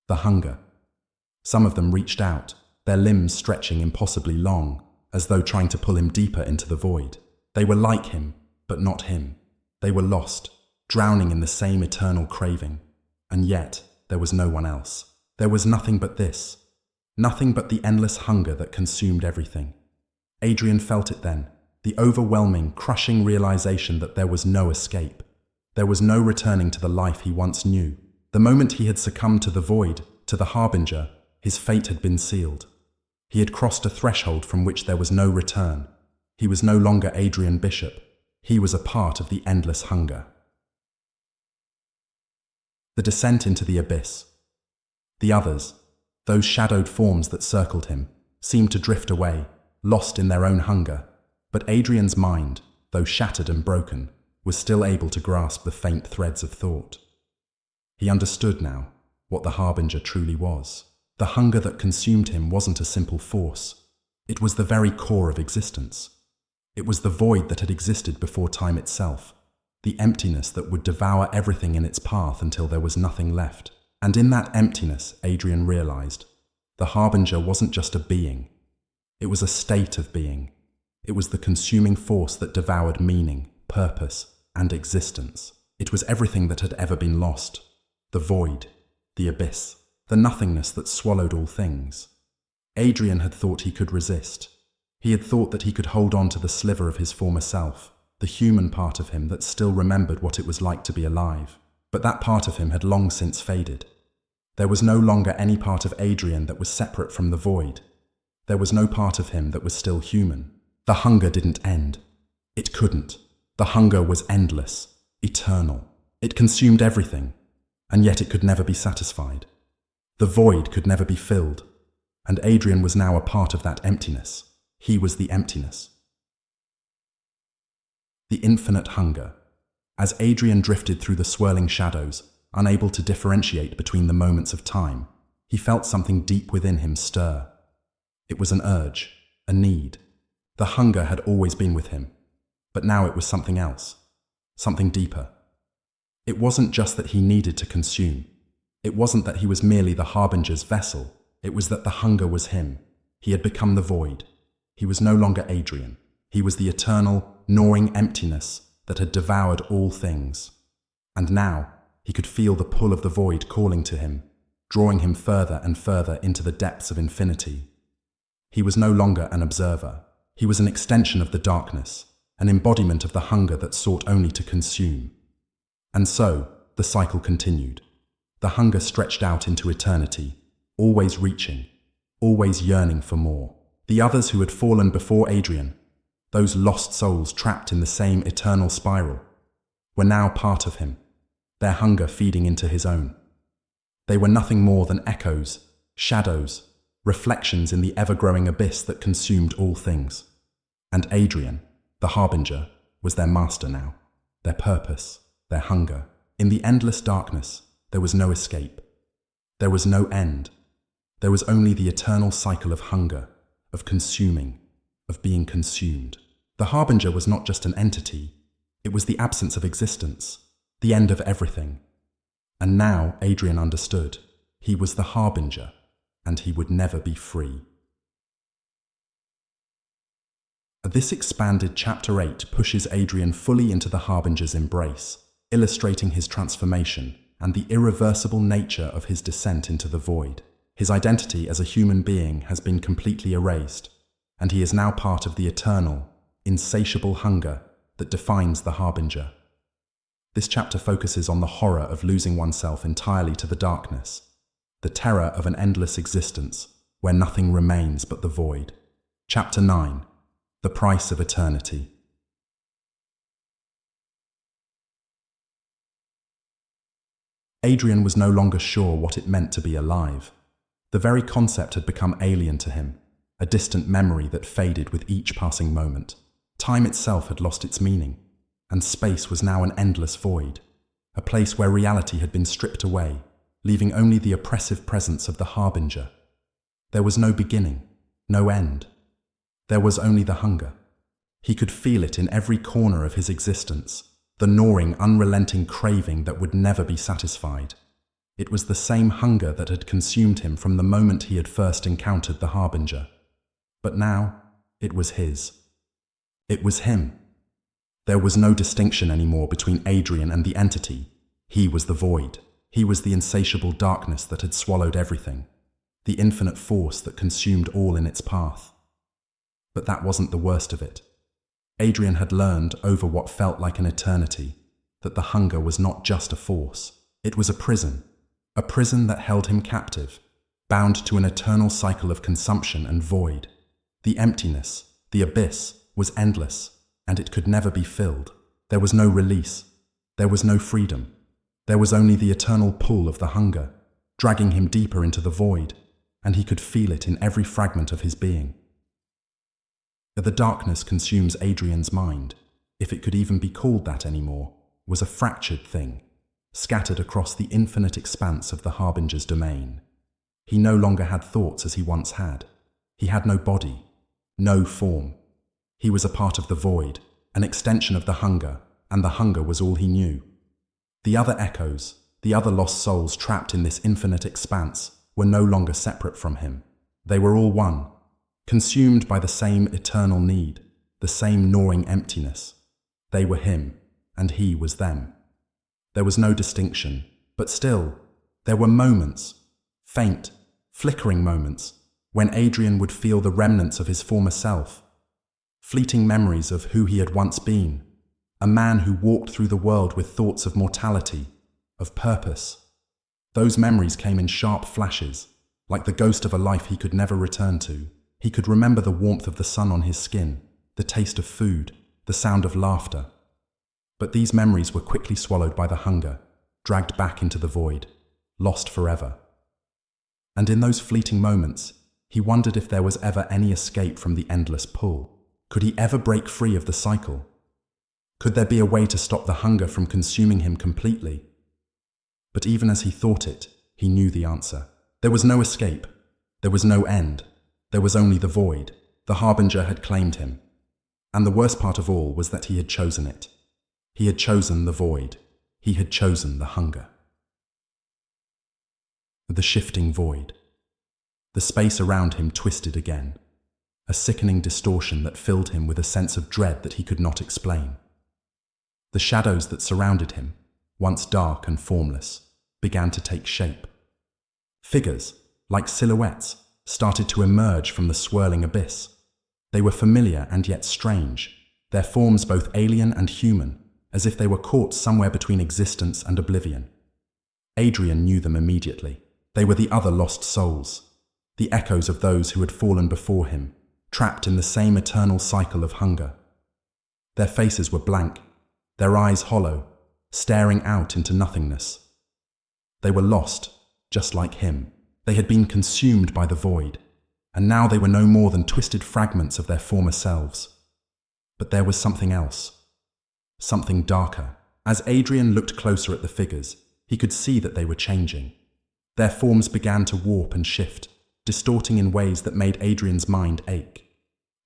The hunger. Some of them reached out, their limbs stretching impossibly long, as though trying to pull him deeper into the void. They were like him, but not him. They were lost, drowning in the same eternal craving. And yet, there was no one else. There was nothing but this. Nothing but the endless hunger that consumed everything. Adrian felt it then, the overwhelming, crushing realization that there was no escape. There was no returning to the life he once knew. The moment he had succumbed to the void, to the Harbinger, his fate had been sealed. He had crossed a threshold from which there was no return. He was no longer Adrian Bishop. He was a part of the endless hunger. The descent into the abyss. The others, those shadowed forms that circled him, seemed to drift away, lost in their own hunger. But Adrian's mind, though shattered and broken, was still able to grasp the faint threads of thought. He understood now what the Harbinger truly was. The hunger that consumed him wasn't a simple force. It was the very core of existence. It was the void that had existed before time itself, the emptiness that would devour everything in its path until there was nothing left. And in that emptiness, Adrian realized, the Harbinger wasn't just a being. It was a state of being. It was the consuming force that devoured meaning, purpose, and existence. It was everything that had ever been lost. The void, the abyss, the nothingness that swallowed all things. Adrian had thought he could resist. He had thought that he could hold on to the sliver of his former self, the human part of him that still remembered what it was like to be alive. But that part of him had long since faded. There was no longer any part of Adrian that was separate from the void. There was no part of him that was still human. The hunger didn't end. It couldn't. The hunger was endless, eternal. It consumed everything, and yet it could never be satisfied. The void could never be filled, and Adrian was now a part of that emptiness. He was the emptiness. The infinite hunger. As Adrian drifted through the swirling shadows, unable to differentiate between the moments of time, he felt something deep within him stir. It was an urge, a need. The hunger had always been with him, but now it was something else, something deeper. It wasn't just that he needed to consume. It wasn't that he was merely the Harbinger's vessel. It was that the hunger was him. He had become the void. He was no longer Adrian. He was the eternal, gnawing emptiness that had devoured all things. And now, he could feel the pull of the void calling to him, drawing him further and further into the depths of infinity. He was no longer an observer. He was an extension of the darkness, an embodiment of the hunger that sought only to consume. And so, the cycle continued. The hunger stretched out into eternity, always reaching, always yearning for more. The others who had fallen before Adrian, those lost souls trapped in the same eternal spiral, were now part of him, their hunger feeding into his own. They were nothing more than echoes, shadows, reflections in the ever-growing abyss that consumed all things. And Adrian, the Harbinger, was their master now, their purpose, their hunger. In the endless darkness, there was no escape. There was no end. There was only the eternal cycle of hunger, of consuming, of being consumed. The Harbinger was not just an entity, it was the absence of existence, the end of everything. And now Adrian understood. He was the Harbinger, and he would never be free. This expanded Chapter 8 pushes Adrian fully into the Harbinger's embrace, illustrating his transformation and the irreversible nature of his descent into the void. His identity as a human being has been completely erased, and he is now part of the eternal, insatiable hunger that defines the Harbinger. This chapter focuses on the horror of losing oneself entirely to the darkness, the terror of an endless existence where nothing remains but the void. Chapter 9. The Price of Eternity. Adrian was no longer sure what it meant to be alive. The very concept had become alien to him, a distant memory that faded with each passing moment. Time itself had lost its meaning, and space was now an endless void, a place where reality had been stripped away, leaving only the oppressive presence of the Harbinger. There was no beginning, no end. There was only the hunger. He could feel it in every corner of his existence, the gnawing, unrelenting craving that would never be satisfied. It was the same hunger that had consumed him from the moment he had first encountered the Harbinger. But now, it was his. It was him. There was no distinction anymore between Adrian and the entity. He was the void. He was the insatiable darkness that had swallowed everything, the infinite force that consumed all in its path. But that wasn't the worst of it. Adrian had learned over what felt like an eternity that the hunger was not just a force. It was a prison that held him captive, bound to an eternal cycle of consumption and void. The emptiness, the abyss, was endless, and it could never be filled. There was no release. There was no freedom. There was only the eternal pull of the hunger, dragging him deeper into the void, and he could feel it in every fragment of his being. The darkness consumes Adrian's mind, if it could even be called that anymore, was a fractured thing, scattered across the infinite expanse of the Harbinger's domain. He no longer had thoughts as he once had. He had no body, no form. He was a part of the void, an extension of the hunger, and the hunger was all he knew. The other echoes, the other lost souls trapped in this infinite expanse, were no longer separate from him. They were all one, consumed by the same eternal need, the same gnawing emptiness. They were him, and he was them. There was no distinction, but still, there were moments, faint, flickering moments, when Adrian would feel the remnants of his former self, fleeting memories of who he had once been, a man who walked through the world with thoughts of mortality, of purpose. Those memories came in sharp flashes, like the ghost of a life he could never return to. He could remember the warmth of the sun on his skin, the taste of food, the sound of laughter. But these memories were quickly swallowed by the hunger, dragged back into the void, lost forever. And in those fleeting moments, he wondered if there was ever any escape from the endless pull. Could he ever break free of the cycle? Could there be a way to stop the hunger from consuming him completely? But even as he thought it, he knew the answer. There was no escape. There was no end. There was only the void. The Harbinger had claimed him. And the worst part of all was that he had chosen it. He had chosen the void. He had chosen the hunger. The shifting void. The space around him twisted again, a sickening distortion that filled him with a sense of dread that he could not explain. The shadows that surrounded him, once dark and formless, began to take shape. Figures, like silhouettes, started to emerge from the swirling abyss. They were familiar and yet strange, their forms both alien and human, as if they were caught somewhere between existence and oblivion. Adrian knew them immediately. They were the other lost souls, the echoes of those who had fallen before him, trapped in the same eternal cycle of hunger. Their faces were blank, their eyes hollow, staring out into nothingness. They were lost, just like him. They had been consumed by the void, and now they were no more than twisted fragments of their former selves. But there was something else, something darker. As Adrian looked closer at the figures, he could see that they were changing. Their forms began to warp and shift, distorting in ways that made Adrian's mind ache.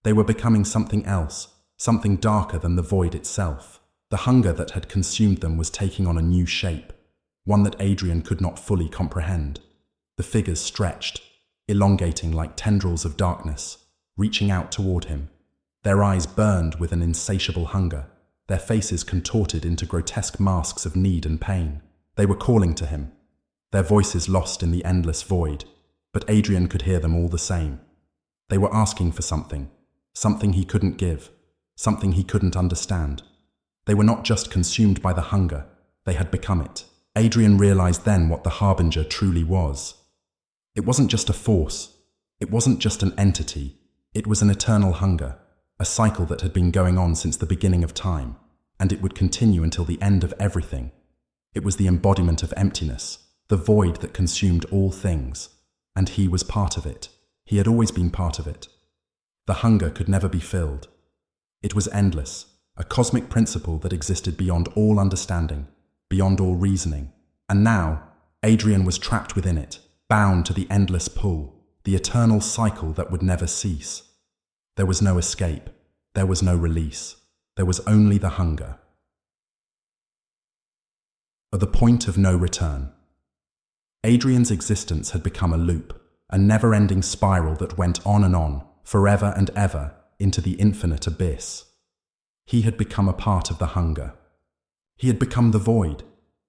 They were becoming something else, something darker than the void itself. The hunger that had consumed them was taking on a new shape, one that Adrian could not fully comprehend. The figures stretched, elongating like tendrils of darkness, reaching out toward him. Their eyes burned with an insatiable hunger, their faces contorted into grotesque masks of need and pain. They were calling to him, their voices lost in the endless void, but Adrian could hear them all the same. They were asking for something, something he couldn't give, something he couldn't understand. They were not just consumed by the hunger, they had become it. Adrian realized then what the Harbinger truly was. It wasn't just a force, it wasn't just an entity, it was an eternal hunger, a cycle that had been going on since the beginning of time, and it would continue until the end of everything. It was the embodiment of emptiness, the void that consumed all things, and he was part of it. He had always been part of it. The hunger could never be filled. It was endless, a cosmic principle that existed beyond all understanding, beyond all reasoning. And now, Adrian was trapped within it, bound to the endless pull, the eternal cycle that would never cease. There was no escape, there was no release, there was only the hunger. At the point of no return. Adrian's existence had become a loop, a never-ending spiral that went on and on, forever and ever, into the infinite abyss. He had become a part of the hunger. He had become the void,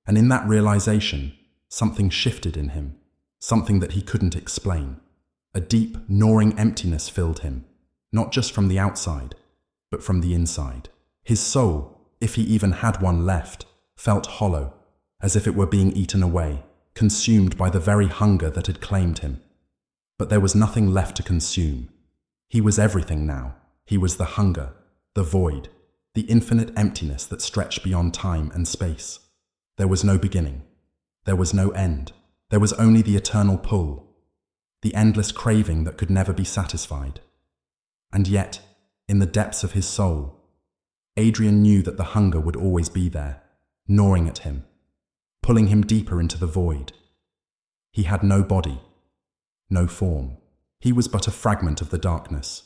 and in that realization, something shifted in him, something that he couldn't explain. A deep, gnawing emptiness filled him, not just from the outside, but from the inside. His soul, if he even had one left, felt hollow, as if it were being eaten away, consumed by the very hunger that had claimed him. But there was nothing left to consume. He was everything now. He was the hunger, the void, the infinite emptiness that stretched beyond time and space. There was no beginning. There was no end. There was only the eternal pull, the endless craving that could never be satisfied. And yet, in the depths of his soul, Adrian knew that the hunger would always be there, gnawing at him, pulling him deeper into the void. He had no body, no form. He was but a fragment of the darkness,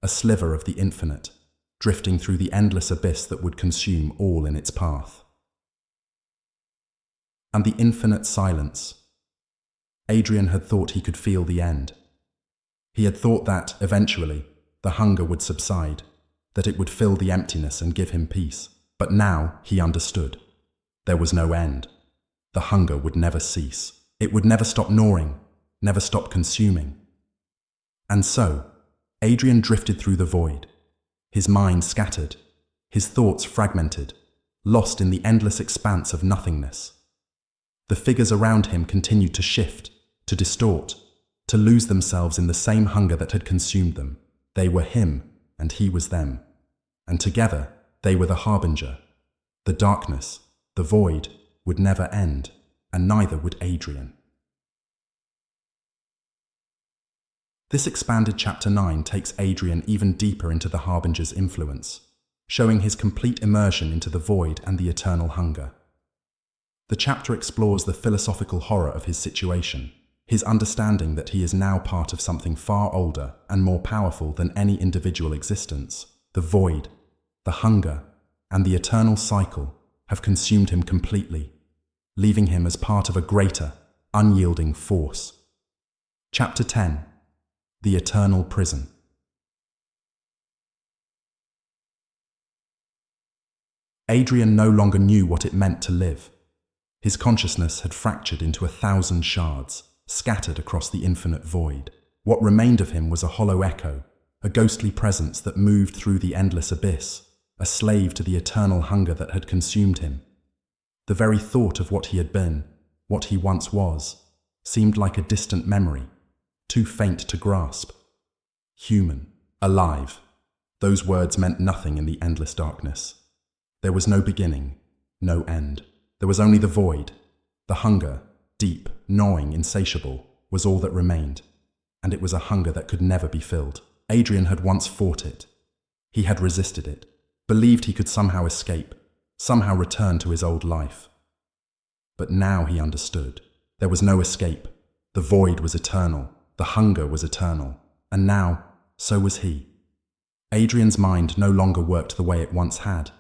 a sliver of the infinite, drifting through the endless abyss that would consume all in its path. And the infinite silence. Adrian had thought he could feel the end. He had thought that, eventually, the hunger would subside, that it would fill the emptiness and give him peace. But now he understood. There was no end. The hunger would never cease. It would never stop gnawing, never stop consuming. And so, Adrian drifted through the void, his mind scattered, his thoughts fragmented, lost in the endless expanse of nothingness. The figures around him continued to shift, to distort, to lose themselves in the same hunger that had consumed them. They were him, and he was them. And together, they were the Harbinger. The darkness, the void, would never end, and neither would Adrian. This expanded Chapter 9 takes Adrian even deeper into the Harbinger's influence, showing his complete immersion into the void and the eternal hunger. The chapter explores the philosophical horror of his situation, his understanding that he is now part of something far older and more powerful than any individual existence. The void, the hunger, and the eternal cycle have consumed him completely, leaving him as part of a greater, unyielding force. Chapter 10. The Eternal Prison. Adrian no longer knew what it meant to live. His consciousness had fractured into 1,000 shards, scattered across the infinite void. What remained of him was a hollow echo, a ghostly presence that moved through the endless abyss, a slave to the eternal hunger that had consumed him. The very thought of what he had been, what he once was, seemed like a distant memory, too faint to grasp. Human, alive. Those words meant nothing in the endless darkness. There was no beginning, no end. There was only the void. The hunger, deep, gnawing, insatiable, was all that remained, and it was a hunger that could never be filled. Adrian had once fought it. He had resisted it, believed he could somehow escape, somehow return to his old life. But now he understood. There was no escape. The void was eternal. The hunger was eternal. And now, so was he. Adrian's mind no longer worked the way it once had.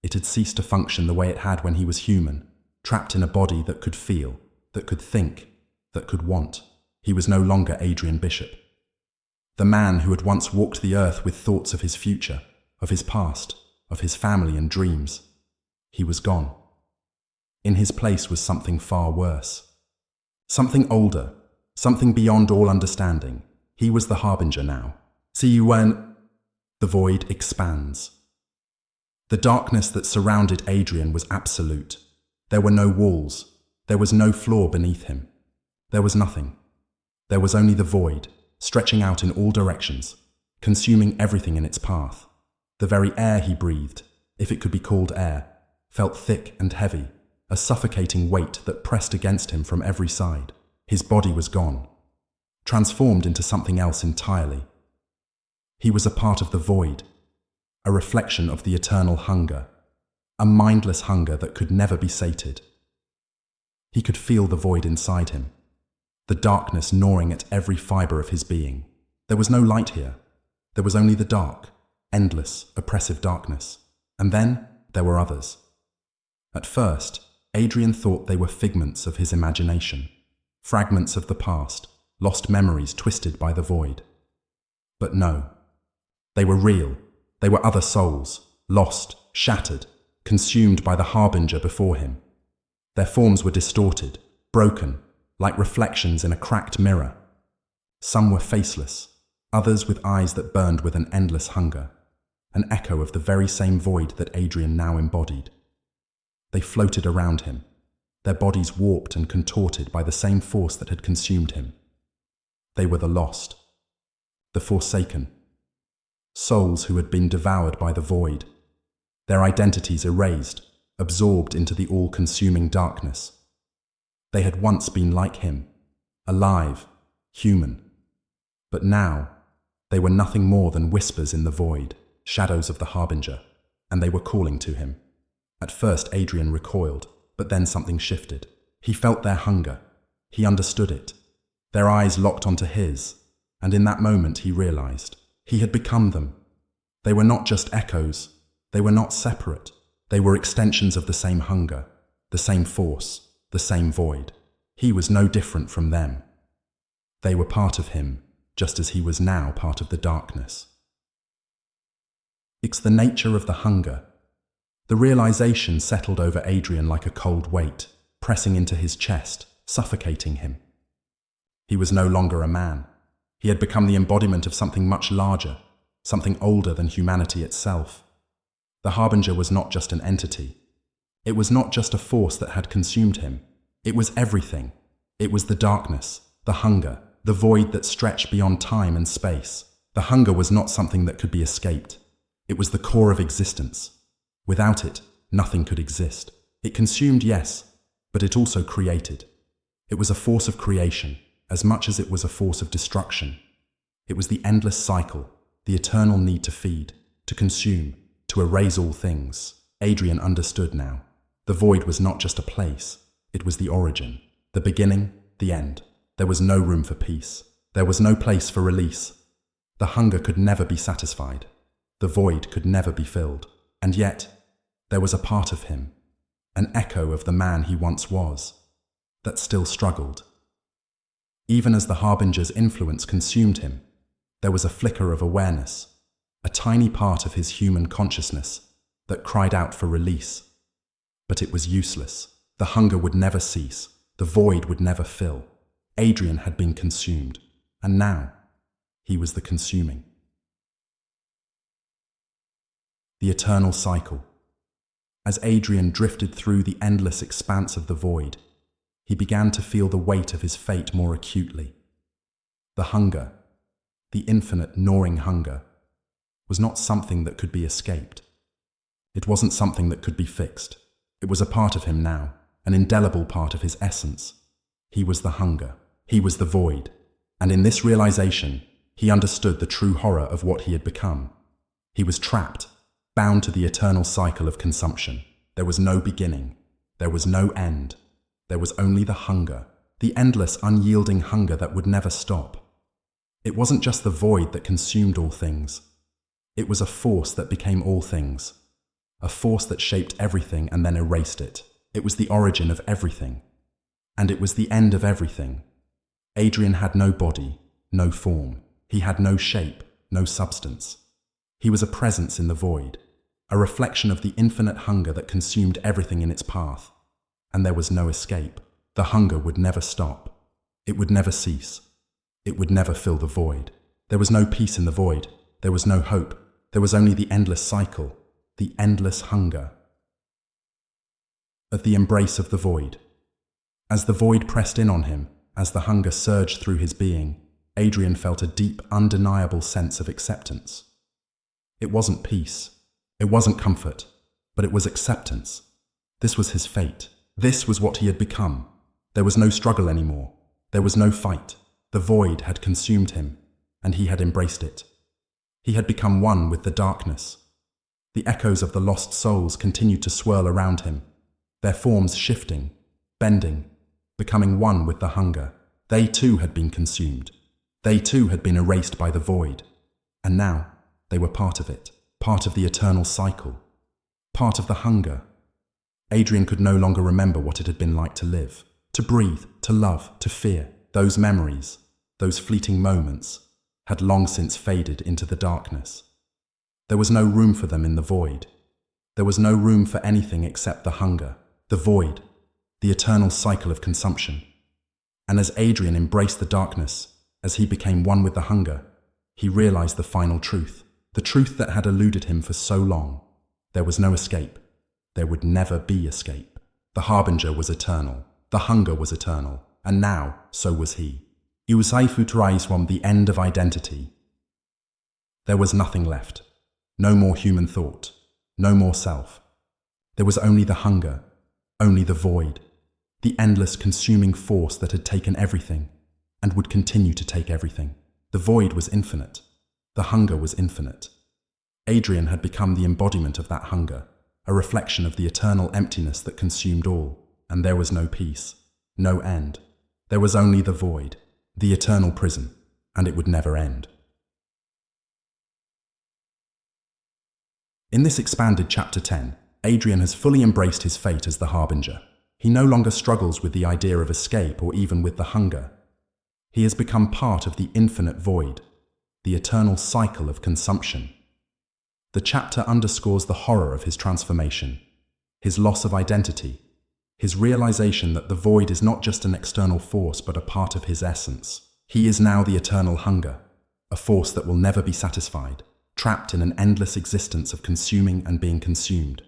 It had ceased to function the way it had when he was human, trapped in a body that could feel, that could think, that could want. He was no longer Adrian Bishop. The man who had once walked the earth with thoughts of his future, of his past, of his family and dreams. He was gone. In his place was something far worse. Something older, something beyond all understanding. He was the harbinger now. See you when the void expands. The darkness that surrounded Adrian was absolute. There were no walls. There was no floor beneath him. There was nothing. There was only the void, stretching out in all directions, consuming everything in its path. The very air he breathed, if it could be called air, felt thick and heavy, a suffocating weight that pressed against him from every side. His body was gone, transformed into something else entirely. He was a part of the void, a reflection of the eternal hunger, a mindless hunger that could never be sated. He could feel the void inside him, the darkness gnawing at every fiber of his being. There was no light here. There was only the dark, endless, oppressive darkness. And then there were others. At first, Adrian thought they were figments of his imagination, fragments of the past, lost memories twisted by the void. But no, they were real. They were other souls, lost, shattered, consumed by the harbinger before him. Their forms were distorted, broken, like reflections in a cracked mirror. Some were faceless, others with eyes that burned with an endless hunger, an echo of the very same void that Adrian now embodied. They floated around him, their bodies warped and contorted by the same force that had consumed him. They were the lost, the forsaken, souls who had been devoured by the void, their identities erased, absorbed into the all-consuming darkness. They had once been like him, alive, human. But now, they were nothing more than whispers in the void, shadows of the harbinger, and they were calling to him. At first Adrian recoiled, but then something shifted. He felt their hunger. He understood it. Their eyes locked onto his, and in that moment he realized. He had become them. They were not just echoes. They were not separate. They were extensions of the same hunger, the same force, the same void. He was no different from them. They were part of him, just as he was now part of the darkness. It's the nature of the hunger. The realization settled over Adrian like a cold weight, pressing into his chest, suffocating him. He was no longer a man. He had become the embodiment of something much larger, something older than humanity itself. The harbinger was not just an entity. It was not just a force that had consumed him. It was everything. It was the darkness, the hunger, the void that stretched beyond time and space. The hunger was not something that could be escaped. It was the core of existence. Without it, nothing could exist. It consumed, yes, but it also created. It was a force of creation, as much as it was a force of destruction. It was the endless cycle, the eternal need to feed, to consume, to erase all things. Adrian understood now. The void was not just a place, it was the origin, the beginning, the end. There was no room for peace. There was no place for release. The hunger could never be satisfied. The void could never be filled. And yet, there was a part of him, an echo of the man he once was, that still struggled. Even as the harbinger's influence consumed him, there was a flicker of awareness, a tiny part of his human consciousness that cried out for release. But it was useless. The hunger would never cease. The void would never fill. Adrian had been consumed, and now he was the consuming. The eternal cycle. As Adrian drifted through the endless expanse of the void, he began to feel the weight of his fate more acutely. The hunger, the infinite gnawing hunger, was not something that could be escaped. It wasn't something that could be fixed. It was a part of him now, an indelible part of his essence. He was the hunger. He was the void. And in this realization, he understood the true horror of what he had become. He was trapped, bound to the eternal cycle of consumption. There was no beginning. There was no end. There was only the hunger, the endless, unyielding hunger that would never stop. It wasn't just the void that consumed all things. It was a force that became all things, a force that shaped everything and then erased it. It was the origin of everything, and it was the end of everything. Adrian had no body, no form. He had no shape, no substance. He was a presence in the void, a reflection of the infinite hunger that consumed everything in its path. And there was no escape. The hunger would never stop. It would never cease. It would never fill the void. There was no peace in the void. There was no hope. There was only the endless cycle, the endless hunger. At the embrace of the void. As the void pressed in on him, as the hunger surged through his being, Adrian felt a deep, undeniable sense of acceptance. It wasn't peace. It wasn't comfort, but it was acceptance. This was his fate. This was what he had become. There was no struggle anymore. There was no fight. The void had consumed him, and he had embraced it. He had become one with the darkness. The echoes of the lost souls continued to swirl around him, their forms shifting, bending, becoming one with the hunger. They too had been consumed. They too had been erased by the void. And now they were part of it, part of the eternal cycle, part of the hunger. Adrian could no longer remember what it had been like to live, to breathe, to love, to fear. Those memories, those fleeting moments, had long since faded into the darkness. There was no room for them in the void. There was no room for anything except the hunger, the void, the eternal cycle of consumption. And as Adrian embraced the darkness, as he became one with the hunger, he realized the final truth, the truth that had eluded him for so long. There was no escape. There would never be escape. The harbinger was eternal. The hunger was eternal. And now, so was he. Usai from the end of identity. There was nothing left. No more human thought. No more self. There was only the hunger, only the void, the endless consuming force that had taken everything and would continue to take everything. The void was infinite. The hunger was infinite. Adrian had become the embodiment of that hunger, a reflection of the eternal emptiness that consumed all, and there was no peace, no end. There was only the void, the eternal prison, and it would never end. In this expanded Chapter 10, Adrian has fully embraced his fate as the harbinger. He no longer struggles with the idea of escape or even with the hunger. He has become part of the infinite void, the eternal cycle of consumption. The chapter underscores the horror of his transformation, his loss of identity, his realization that the void is not just an external force but a part of his essence. He is now the eternal hunger, a force that will never be satisfied, trapped in an endless existence of consuming and being consumed.